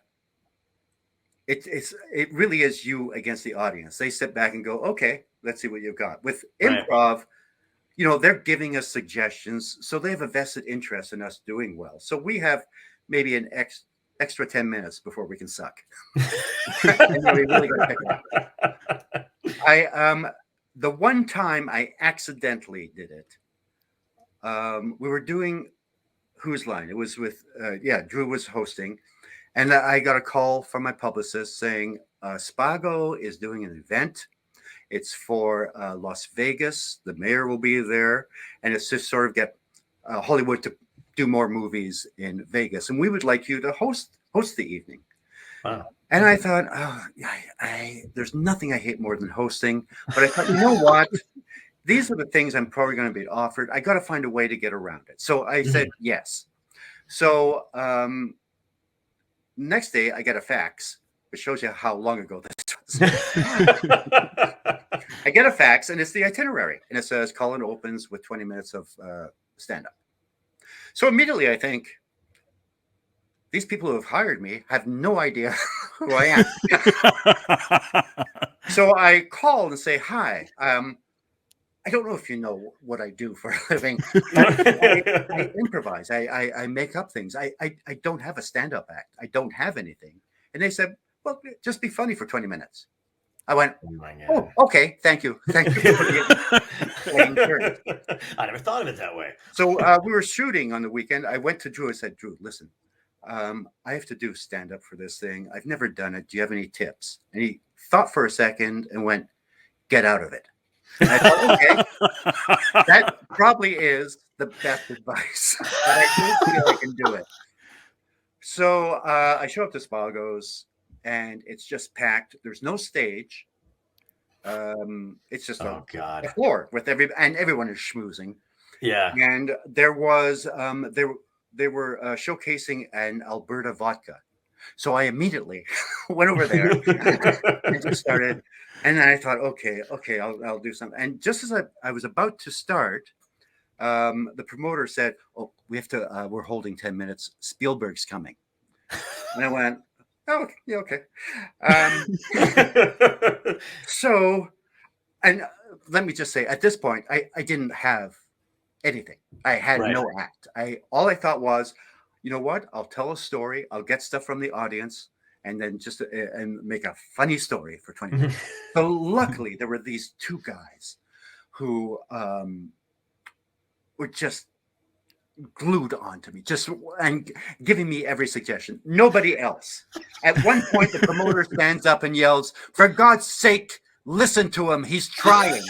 it really is you against the audience. They sit back and go, okay, let's see what you've got. With improv, they're giving us suggestions. So they have a vested interest in us doing well. So we have maybe an extra 10 minutes before we can suck. And then we really got to pick it up. The one time I accidentally did it, we were doing Whose Line? It was with, Drew was hosting. And I got a call from my publicist saying, Spago is doing an event. It's for Las Vegas. The mayor will be there. And it's just sort of get Hollywood to do more movies in Vegas. And we would like you to host the evening. Wow. And I thought, there's nothing I hate more than hosting. But I thought, you know what? These are the things I'm probably going to be offered. I got to find a way to get around it. So I said yes. So next day, I get a fax, which shows you how long ago this was. I get a fax, and it's the itinerary. And it says, Colin opens with 20 minutes of stand-up. So immediately I think, these people who have hired me have no idea who I am. So I call and say, hi, I don't know if you know what I do for a living. I improvise. I make up things. I don't have a stand-up act. I don't have anything. And they said, well, just be funny for 20 minutes. I went, oh, okay, thank you. Thank you for the I never thought of it that way. So we were shooting on the weekend. I went to Drew and said, Drew, listen, I have to do stand-up for this thing. I've never done it. Do you have any tips? And he thought for a second and went, get out of it. And I thought, okay, that probably is the best advice. But I don't feel I can do it. So I show up to Spago's, and it's just packed. There's no stage. It's just a floor with everyone is schmoozing. Yeah. And there was they were showcasing an Alberta vodka. So I immediately went over there and just started. And then I thought, okay, I'll do something. And just as I was about to start, the promoter said, oh, we have to, we're holding 10 minutes. Spielberg's coming. And I went, oh, yeah, okay. So, and let me just say, at this point, I didn't have anything. I had no act. All I thought was, you know what? I'll tell a story. I'll get stuff from the audience, and then just and make a funny story for 20 minutes. So luckily, there were these two guys who were just glued onto me, and giving me every suggestion. Nobody else. At one point, the promoter stands up and yells, "For God's sake, listen to him. He's trying."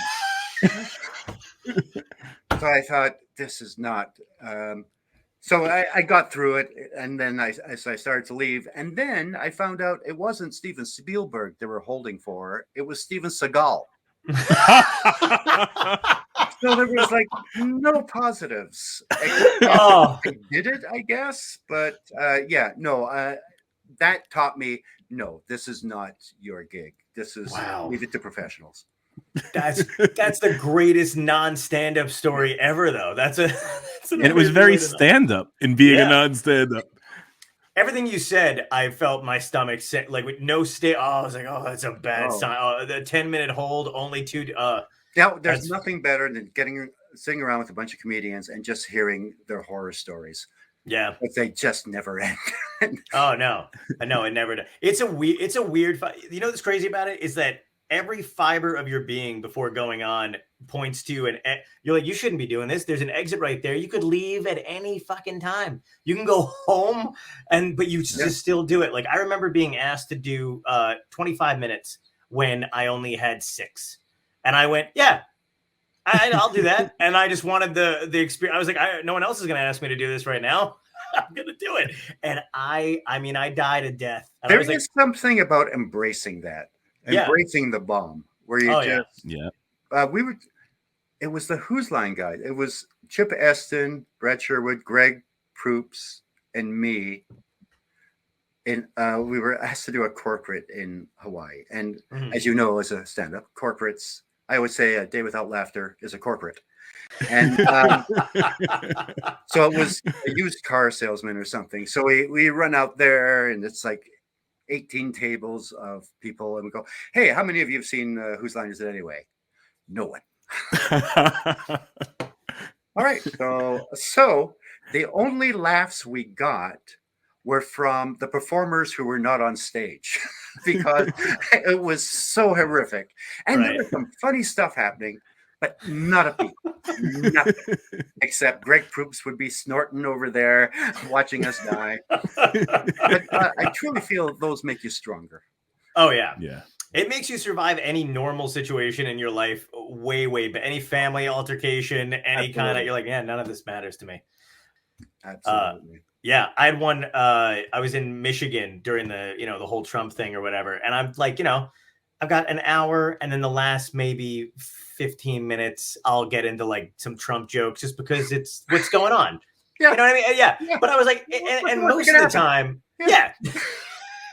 So I thought, this is not. So I got through it, and then as I started to leave, and then I found out it wasn't Steven Spielberg they were holding for; it was Steven Seagal. So there was like no positives. I did it, I guess, but that taught me, no, this is not your gig. This is leave it to professionals. That's the greatest non-stand-up story ever, though. And it was very stand-up in being a non-stand-up. Everything you said, I felt my stomach set, like with no stay. Oh, I was like, oh, that's a bad sign. Oh, the 10-minute hold, only 2. Yeah, there's nothing better than sitting around with a bunch of comedians and just hearing their horror stories. Yeah, but they just never end. Oh no, it never does. It's a weird. You know what's crazy about it is that every fiber of your being before going on points to you're like, you shouldn't be doing this. There's an exit right there. You could leave at any fucking time. You can go home but you just still do it. Like I remember being asked to do 25 minutes when I only had 6. And I went, yeah, I'll do that. And I just wanted the experience. I was like, no one else is going to ask me to do this right now. I'm going to do it. And I mean, I died a death. And there is something about embracing that. Embracing the bomb, where you it was the Who's Line guy. It was Chip Eston, Brad Sherwood, Greg Proops, and me. And we were asked to do a corporate in Hawaii. And as you know, as a stand-up, corporates, I always say a day without laughter is a corporate. And so it was a used car salesman or something. So we run out there, and it's like 18 tables of people, and we go, hey, how many of you have seen Whose Line Is It Anyway? No one. All right. So the only laughs we got were from the performers who were not on stage because it was so horrific. And there was some funny stuff happening, but not a peep. Nothing. Except Greg Proops would be snorting over there watching us die. But I truly feel those make you stronger. Oh, yeah. Yeah. It makes you survive any normal situation in your life way, but any family altercation, any kind of, you're like, yeah, none of this matters to me. Absolutely. Yeah, I had one. I was in Michigan during the whole Trump thing or whatever, and I'm like, I've got an hour, and then the last maybe 15 minutes, I'll get into like some Trump jokes just because it's what's going on. Yeah, you know what I mean? Yeah. But I was like, and most of the time, yeah.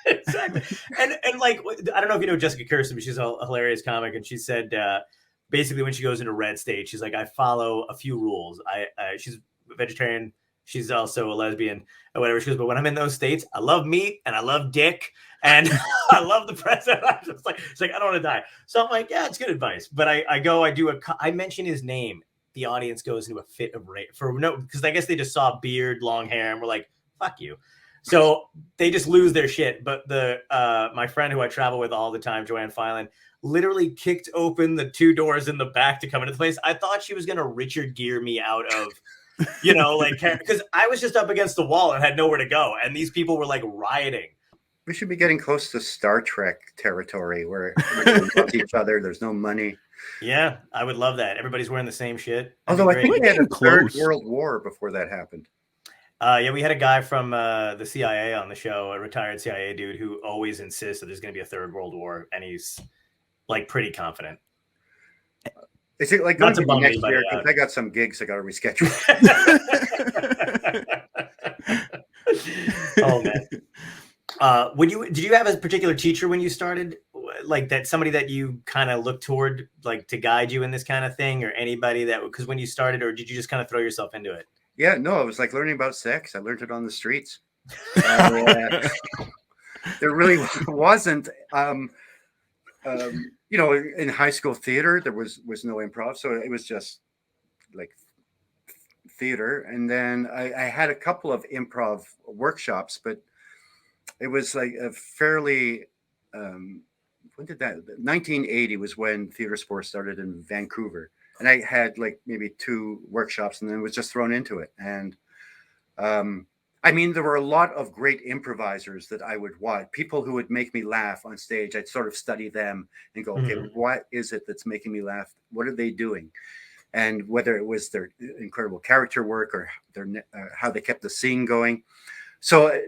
Exactly. And like, I don't know if you know Jessica Kirsten, but she's a hilarious comic, and she said basically when she goes into Red State, she's like, I follow a few rules. She's a vegetarian. She's also a lesbian or whatever. She goes, but when I'm in those states, I love meat and I love dick and I love the president. I'm just like, it's like, I don't want to die. So I'm like, yeah, it's good advice. But I mention his name. The audience goes into a fit of rage because I guess they just saw beard, long hair, and we're like, fuck you. So they just lose their shit. But my friend who I travel with all the time, Joanne Filan, literally kicked open the 2 doors in the back to come into the place. I thought she was going to Richard Gere me out of, because I was just up against the wall and had nowhere to go. And these people were like rioting. We should be getting close to Star Trek territory where everybody loves each other. There's no money. Yeah, I would love that. Everybody's wearing the same shit. Although I think we had a Third World War before that happened. Yeah, we had a guy from the CIA on the show, a retired CIA dude who always insists that there's going to be a Third World War, and he's like pretty confident. Is it like going to be next year? Because I got some gigs I got to reschedule. Oh man, did you have a particular teacher when you started, like that somebody that you kind of looked toward, like to guide you in this kind of thing, or anybody that because when you started, or did you just kind of throw yourself into it? Yeah, no, it was like learning about sex. I learned it on the streets. There really wasn't. In high school theater, there was no improv, so it was just like theater. And then I had a couple of improv workshops, but it was like a fairly. When did that? 1980 was when theater sports started in Vancouver. And I had like maybe 2 workshops and then was just thrown into it. And I mean, there were a lot of great improvisers that I would watch, people who would make me laugh on stage. I'd sort of study them and go, okay, what is it that's making me laugh? What are they doing? And whether it was their incredible character work or how they kept the scene going. So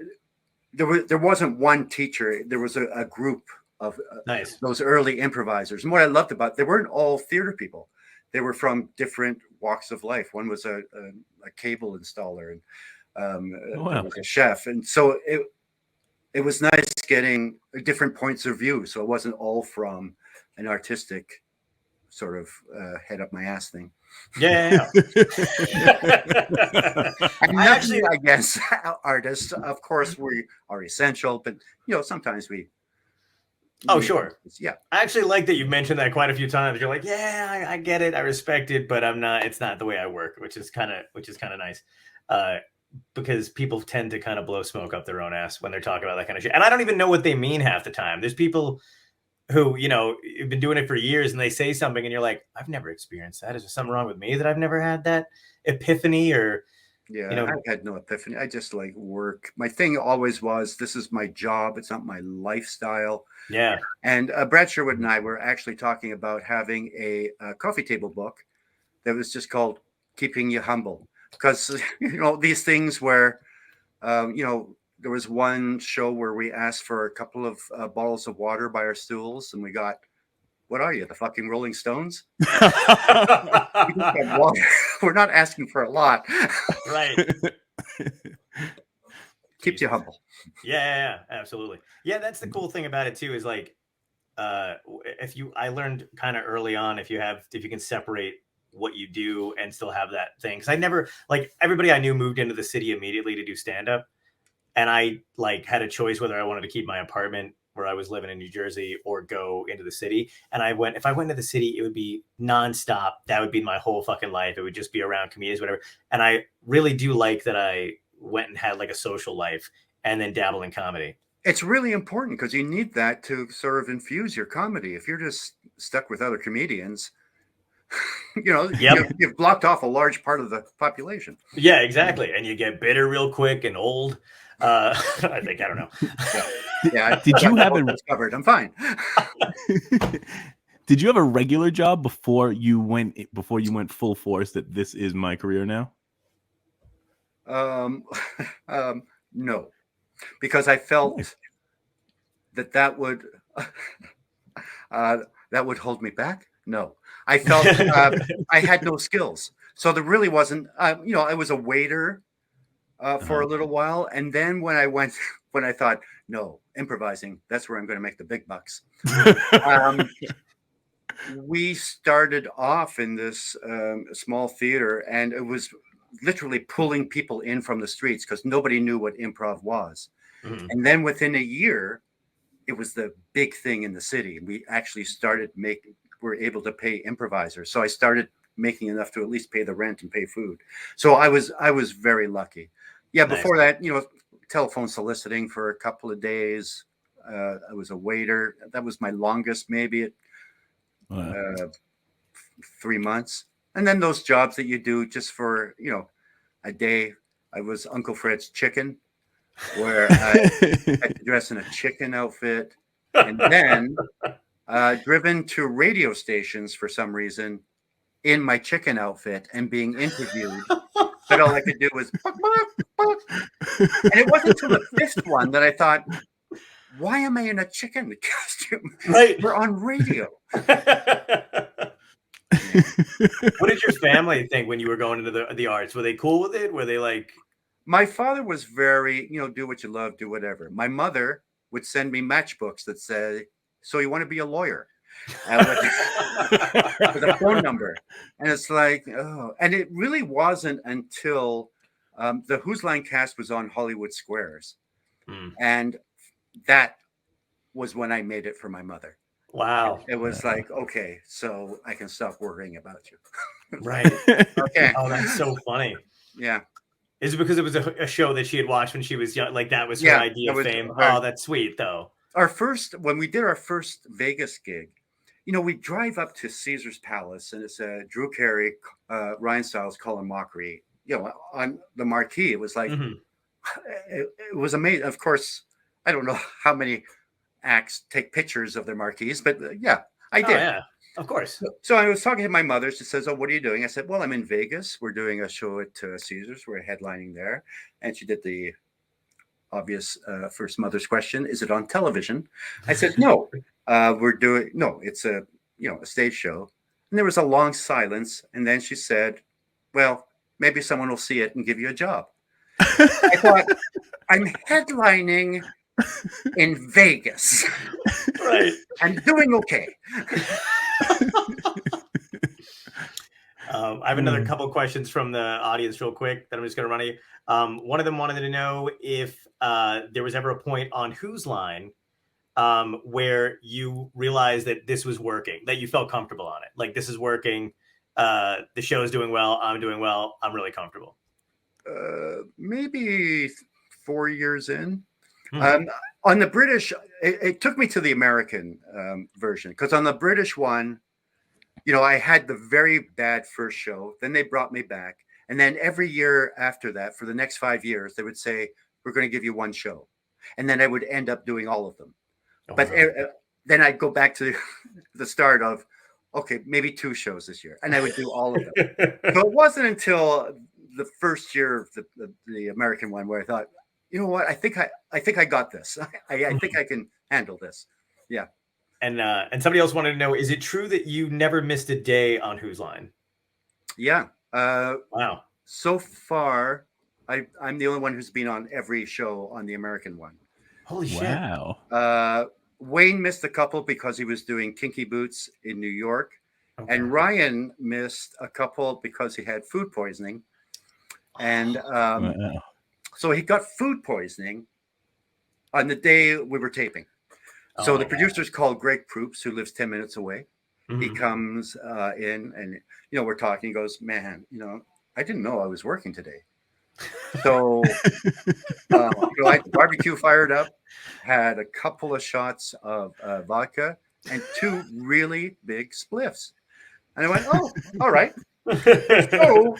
there wasn't one teacher. There was a group of those early improvisers. And what I loved about it, they weren't all theater people. They were from different walks of life. One was a cable installer, and there was a chef. And so it was nice getting different points of view. So it wasn't all from an artistic sort of head up my ass thing. Yeah. And actually, I guess artists, of course, we are essential, but sometimes we. Oh, sure. Yeah. I actually like that you mentioned that quite a few times. You're like, yeah, I get it, I respect it, but it's not the way I work, which is kind of nice. Because people tend to kind of blow smoke up their own ass when they're talking about that kind of shit. And I don't even know what they mean half the time. There's people who, have been doing it for years and they say something and you're like, I've never experienced that. Is there something wrong with me that I've never had that epiphany or... Yeah, I had no epiphany. I just like work. My thing always was, this is my job. It's not my lifestyle. Yeah. And Brad Sherwood and I were actually talking about having a coffee table book that was just called Keeping You Humble. Because, these things where, there was one show where we asked for a couple of bottles of water by our stools and we got, what are you, the fucking Rolling Stones? We're not asking for a lot. Right. Keeps you humble. Yeah, absolutely. Yeah, that's the cool thing about it too, is like, I learned kind of early on, if you can separate what you do and still have that thing. Because I never, like, everybody I knew moved into the city immediately to do stand-up. And I like had a choice whether I wanted to keep my apartment where I was living in New Jersey or go into the city. And if I went to the city, it would be nonstop. That would be my whole fucking life. It would just be around comedians, whatever. And I really do like that I went and had like a social life and then dabble in comedy. It's really important because you need that to sort of infuse your comedy. If you're just stuck with other comedians, you've blocked off a large part of the population. Yeah, exactly. And you get bitter real quick and old. I don't know. Yeah. Did you have it covered? I'm fine. Did you have a regular job before you went full force that this is my career now? No, because I felt that would hold me back. No, I felt I had no skills, so there really wasn't. I was a waiter for a little while, and then when I thought, no, improvising, that's where I'm going to make the big bucks. We started off in this small theater, and it was literally pulling people in from the streets because nobody knew what improv was. Mm-hmm. And then within a year, it was the big thing in the city. We actually we're able to pay improvisers. So I started making enough to at least pay the rent and pay food. So I was very lucky. Yeah. Nice. Before that, telephone soliciting for a couple of days. I was a waiter. That was my longest, maybe 3 months. And then those jobs that you do just for, a day. I was Uncle Fred's chicken, where I had to dress in a chicken outfit, and then driven to radio stations for some reason in my chicken outfit and being interviewed. But all I could do was, and it wasn't until the fifth one that I thought, why am I in a chicken costume? Right. We're on radio. What did your family think when you were going into the arts? Were they cool with it? Were they like... My father was very, do what you love, do whatever. My mother would send me matchbooks that say, so you want to be a lawyer? With a phone number. And it's like, oh. And it really wasn't until the Whose Line cast was on Hollywood Squares. And that was when I made it for my mother. Wow. It was like, okay, so I can stop worrying about you. Right. Okay. Oh, that's so funny. Yeah. Is it because it was a show that she had watched when she was young? Like that was her idea of fame? Oh, that's sweet, though. When we did our first Vegas gig, we drive up to Caesar's Palace, and it's Drew Carey, Ryan Stiles, Colin Mochrie, on the marquee. It was like, it was amazing. Of course, I don't know how many acts take pictures of their marquees, but yeah, I did. Oh, yeah, of course. So I was talking to my mother. She says, oh, what are you doing? I said, well, I'm in Vegas. We're doing a show at Caesars. We're headlining there. And she did the obvious first mother's question. Is it on television? I said, no, it's a stage show. And there was a long silence. And then she said, well, maybe someone will see it and give you a job. I thought, I'm headlining in Vegas. Right. I'm doing okay. I have another couple of questions from the audience real quick that I'm just going to run you. One of them wanted to know if there was ever a point on Whose Line where you realized that this was working, that you felt comfortable on it. Like, this is working. The show is doing well. I'm doing well. I'm really comfortable. Maybe 4 years in. On the British, it took me to the American version, because on the British one, you know, I had the very bad first show. Then they brought me back. And then every year after that, for the next 5 years, they would say, we're going to give you one show. And then I would end up doing all of them. Oh, but wow. Then I'd go back to the start of, okay, maybe 2 shows this year. And I would do all of them. So it wasn't until the first year of the American one where I thought, you know what, I think I got this. I think I can handle this. Yeah. And somebody else wanted to know, is it true that you never missed a day on Whose Line? Yeah. Wow. So far, I'm the only one who's been on every show on the American one. Holy shit. Wow. Wayne missed a couple because he was doing Kinky Boots in New York. Okay. And Ryan missed a couple because he had food poisoning. And so he got food poisoning on the day we were taping. So the producers called Greg Proops, who lives 10 minutes away. Mm-hmm. He comes in and, you know, we're talking. He goes, man, you know, I didn't know I was working today. So I had the barbecue fired up, had a couple of shots of vodka and 2 really big spliffs. And I went, oh, all right. So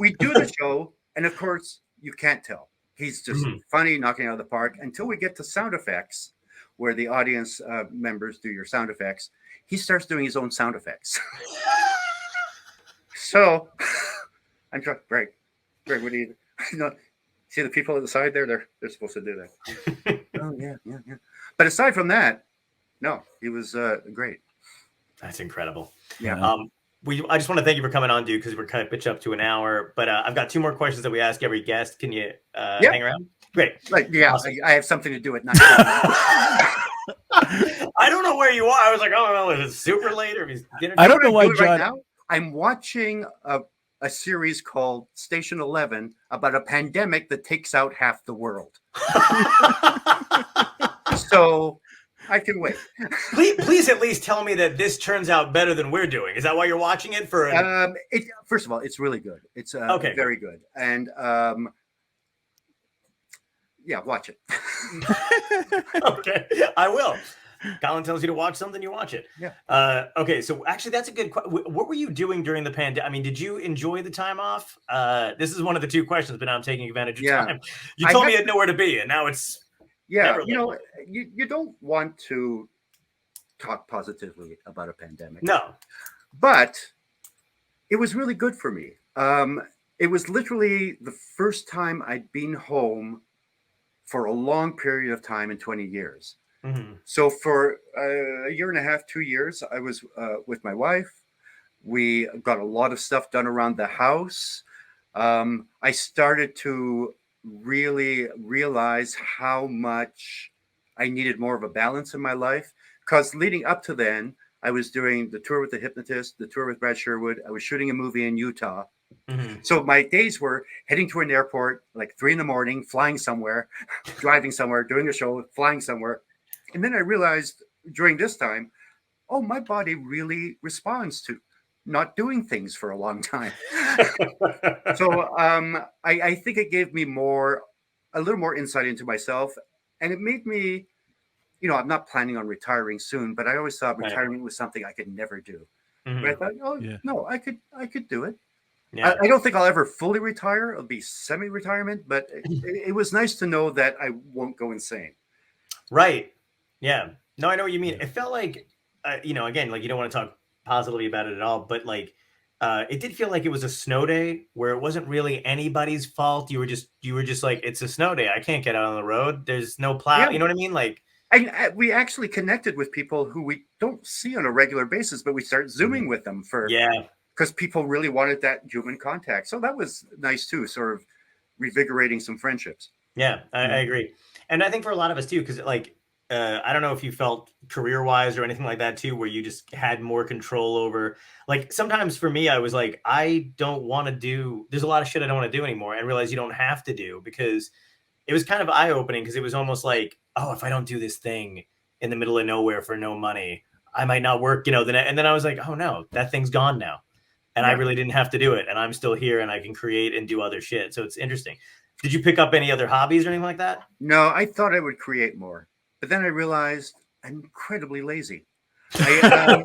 we do the show. And of course, you can't tell. He's just funny, knocking out of the park until we get to sound effects, where the audience members do your sound effects. He starts doing his own sound effects. So I'm trying, Greg, what do you know? See the people at the side there? They're supposed to do that. Oh yeah. But aside from that, no, he was great. That's incredible. Yeah. I just want to thank you for coming on, dude, because we're kind of pitched up to an hour. But I've got 2 more questions that we ask every guest. Can you hang around? Great. Like, yeah, awesome. I have something to do at 9. I don't know where you are. I was like, oh no, is it super late or is dinner? I don't know why, John. Right now, I'm watching a series called Station 11 about a pandemic that takes out half the world. So I can wait. Please at least tell me that this turns out better than we're doing. Is that why you're watching it? First of all, it's really good. It's very good. And yeah, watch it. Okay, I will. Colin tells you to watch something, you watch it. Yeah. Okay, so actually, that's a good question. What were you doing during the pandemic? I mean, did you enjoy the time off? This is one of the 2 questions, but now I'm taking advantage of time. You told me you had nowhere to be, and now it's you know, you don't want to talk positively about a pandemic. No, but it was really good for me. It was literally the first time I'd been home for a long period of time in 20 years. Mm-hmm. So for a year and a half, 2 years, I was with my wife. We got a lot of stuff done around the house. I started to really realize how much I needed more of a balance in my life, because leading up to then, I was doing the tour with the hypnotist, the tour with Brad Sherwood. I was shooting a movie in Utah. Mm-hmm. So my days were heading to an airport like 3 a.m, flying somewhere, driving somewhere, doing a show, flying somewhere. And then I realized during this time, oh, my body really responds to not doing things for a long time. So I think it gave me a little more insight into myself. And it made me, you know, I'm not planning on retiring soon, but I always thought retirement was something I could never do. Mm-hmm. But I thought, no, I could do it. Yeah. I don't think I'll ever fully retire. It'll be semi-retirement, but it was nice to know that I won't go insane. Right. Yeah. No, I know what you mean. It felt like, you know, again, like you don't want to talk positively about it at all, but like it did feel like it was a snow day where it wasn't really anybody's fault. You were just like, it's a snow day. I can't get out on the road. There's no plow. Yeah. You know what I mean? Like, we actually connected with people who we don't see on a regular basis, but we start Zooming with them because people really wanted that human contact. So that was nice too, sort of revigorating some friendships. Yeah, I agree. And I think for a lot of us too, because like I don't know if you felt career-wise or anything like that too, where you just had more control over, like, sometimes for me, I was like, I don't want to do, there's a lot of shit I don't want to do anymore, and realize you don't have to do, because it was kind of eye-opening, because it was almost like, oh, if I don't do this thing in the middle of nowhere for no money, I might not work, and then I was like, oh no, that thing's gone now. And I really didn't have to do it. And I'm still here and I can create and do other shit. So it's interesting. Did you pick up any other hobbies or anything like that? No, I thought I would create more. But then I realized I'm incredibly lazy. I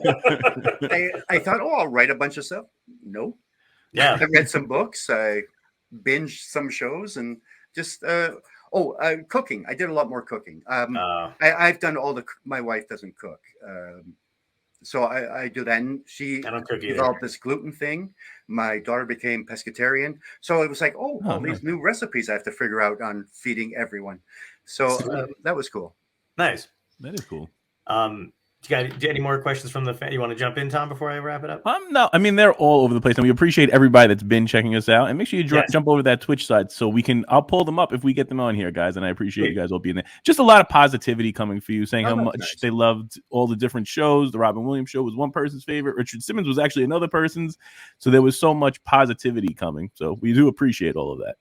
thought, oh, I'll write a bunch of stuff. No. Yeah. I read some books. I binged some shows and just, cooking. I did a lot more cooking. I've done my wife doesn't cook. So I do that. And she developed this gluten thing. My daughter became pescatarian. So it was like, all these new recipes I have to figure out on feeding everyone. So that was cool. Nice. That is cool. Do you got any more questions from the fan? You want to jump in, Tom, before I wrap it up? No, I mean, they're all over the place, and we appreciate everybody that's been checking us out. And make sure you jump over to that Twitch side so I'll pull them up if we get them on here, guys. And I appreciate you guys all being there. Just a lot of positivity coming for you, saying how much they loved all the different shows. The Robin Williams show was one person's favorite. Richard Simmons was actually another person's. So there was so much positivity coming. So we do appreciate all of that.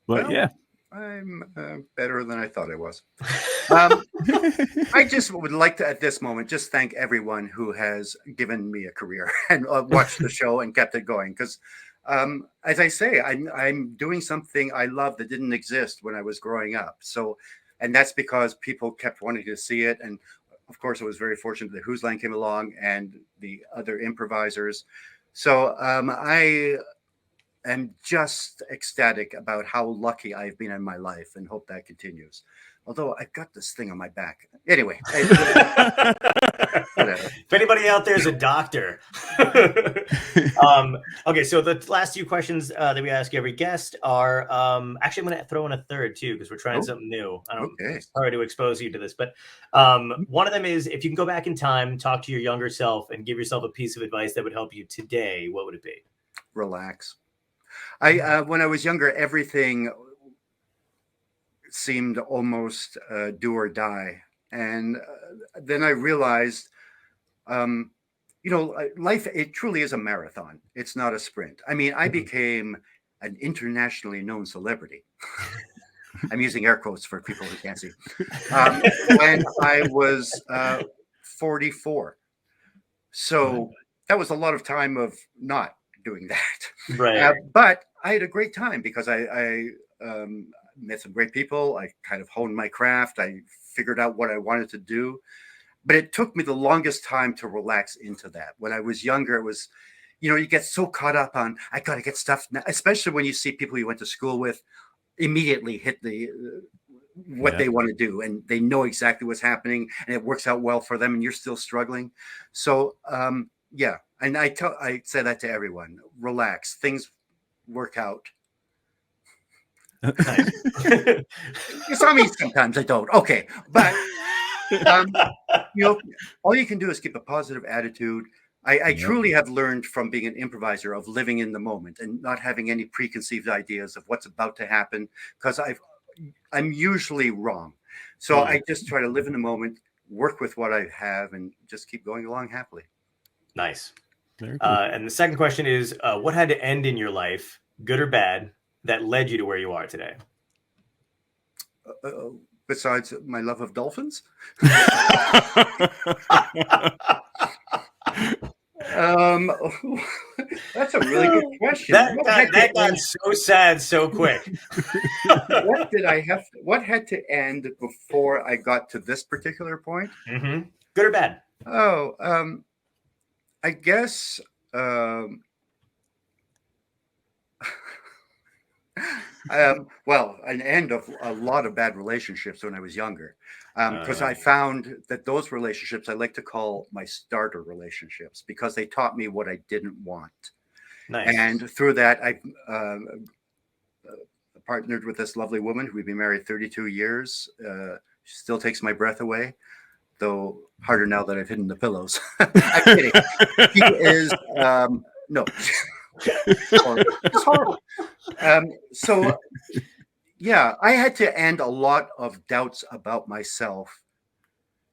But yeah. I'm better than I thought I was. I just would like to, at this moment, just thank everyone who has given me a career and watched the show and kept it going. Because, as I say, I'm doing something I love that didn't exist when I was growing up. So, and that's because people kept wanting to see it. And of course, I was very fortunate that Whose Line came along and the other improvisers. So I'm just ecstatic about how lucky I've been in my life and hope that continues. Although I've got this thing on my back. Anyway. If anybody out there is a doctor. Okay, so the last few questions that we ask every guest are, actually I'm going to throw in a third too, because we're trying something new. Sorry to expose you to this, but one of them is, if you can go back in time, talk to your younger self and give yourself a piece of advice that would help you today, what would it be? Relax. When I was younger, everything seemed almost do or die. And then I realized, life, it truly is a marathon. It's not a sprint. I mean, I became an internationally known celebrity. I'm using air quotes for people who can't see. When I was 44. So that was a lot of time of not doing that. Right. But I had a great time because I met some great people. I kind of honed my craft. I figured out what I wanted to do. But it took me the longest time to relax into that. When I was younger, it was, you get so caught up on, I got to get stuff now, especially when you see people you went to school with immediately hit what they want to do, and they know exactly what's happening and it works out well for them and you're still struggling. So, yeah. And I say that to everyone, relax, things work out. You saw me sometimes, I don't. Okay. But, all you can do is keep a positive attitude. I truly have learned from being an improviser of living in the moment and not having any preconceived ideas of what's about to happen, because I'm usually wrong. So I just try to live in the moment, work with what I have, and just keep going along happily. Nice. Very cool. And the second question is, what had to end in your life, good or bad, that led you to where you are today? Besides my love of dolphins? That's a really good question. That got so sad so quick. What had to end before I got to this particular point? Mm-hmm. Good or bad? I guess an end of a lot of bad relationships when I was younger, because I found that those relationships I like to call my starter relationships, because they taught me what I didn't want. Nice. And through that, I partnered with this lovely woman. We've been married 32 years. She still takes my breath away, though harder now that I've hidden the pillows. I'm kidding. She is no. It's horrible. So yeah, I had to end a lot of doubts about myself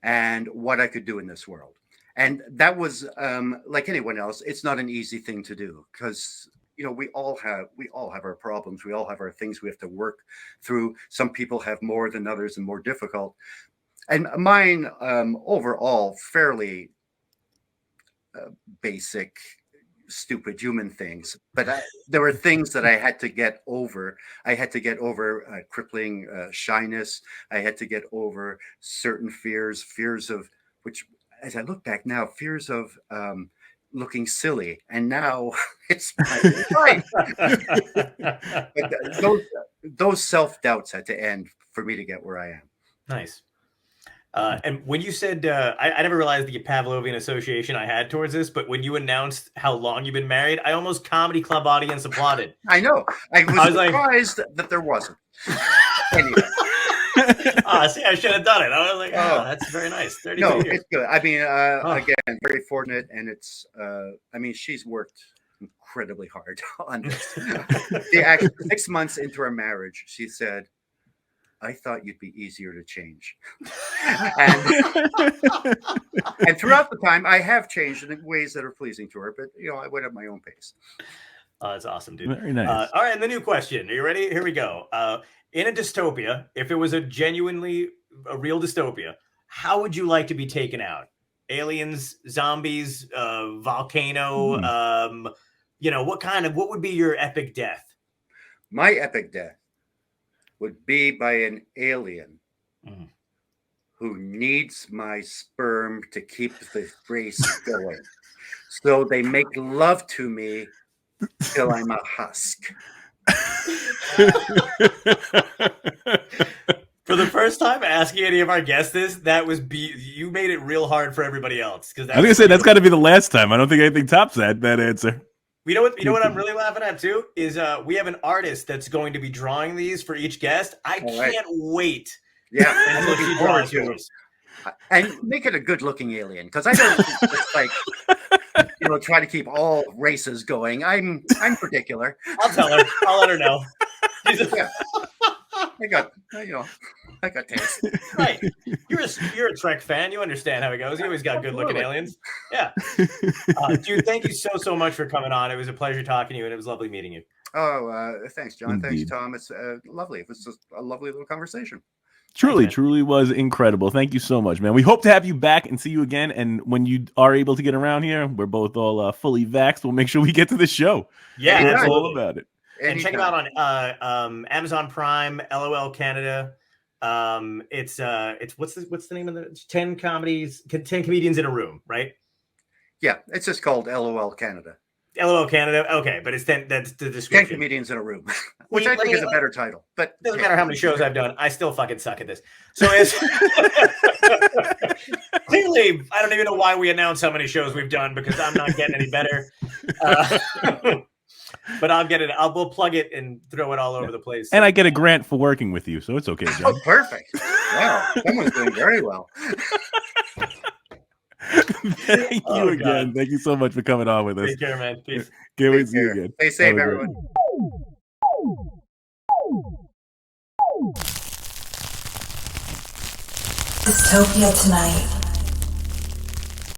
and what I could do in this world. And that was like anyone else, it's not an easy thing to do because we all have our problems. We all have our things we have to work through. Some people have more than others and more difficult. And mine overall fairly basic, stupid human things, but there were things that I had to get over. I had to get over crippling shyness. I had to get over certain fears of which, as I look back now, fears of looking silly, and now it's fine. But those self-doubts had to end for me to get where I am. Nice. And when you said, I never realized the Pavlovian association I had towards this, but when you announced how long you've been married, I almost comedy club audience applauded. I know. I was surprised that there wasn't. Anyway. See, I should have done it. I was like, oh, that's very nice. 32 years. It's good. I mean, again, very fortunate, and it's. I mean, she's worked incredibly hard on this. Actually, 6 months into our marriage, she said, I thought you'd be easier to change. And throughout the time, I have changed in ways that are pleasing to her, but I went at my own pace. That's awesome, dude. Very nice. All right, and the new question. Are you ready? Here we go. In a dystopia, if it was a real dystopia, how would you like to be taken out? Aliens, zombies, volcano, what would be your epic death? My epic death would be by an alien who needs my sperm to keep the race going. So they make love to me till I'm a husk. For the first time asking any of our guests this, you made it real hard for everybody else. Because I was gonna say that's got to be the last time. I don't think anything tops that answer. You know what I'm really laughing at too is we have an artist that's going to be drawing these for each guest. I can't wait. Yeah, until she draws yours. And make it a good-looking alien, because I don't just like try to keep all races going. I'm particular. I'll tell her. I'll let her know. Yeah. I got taste. Right. You're a Trek fan. You understand how it goes. You always got good-looking aliens. Yeah. Dude, thank you so much for coming on. It was a pleasure talking to you, and it was lovely meeting you. Oh, thanks, John. Indeed. Thanks, Tom. It's lovely. It was just a lovely little conversation. Truly was incredible. Thank you so much, man. We hope to have you back and see you again. And when you are able to get around here, we're both all fully vaxxed. We'll make sure we get to the show. Yeah, that's all about it. And check them out on Amazon Prime, LOL Canada. It's what's the name of the 10 comedians in a room, right? Yeah, it's just called LOL Canada. LOL Canada. Okay, but it's 10. That's the description. 10 comedians in a room, which I think is a better title. But doesn't matter how many shows I've done. I still fucking suck at this. So it's clearly I don't even know why we announce how many shows we've done because I'm not getting any better. But I'll get it. We'll plug it and throw it all over the place. And I get a grant for working with you, so it's okay, John. Oh, perfect. Wow, someone's doing very well. Thank you again. God. Thank you so much for coming on with us. Take care, man. Peace. Can't wait to see you again. Stay safe, everyone. Dystopia tonight.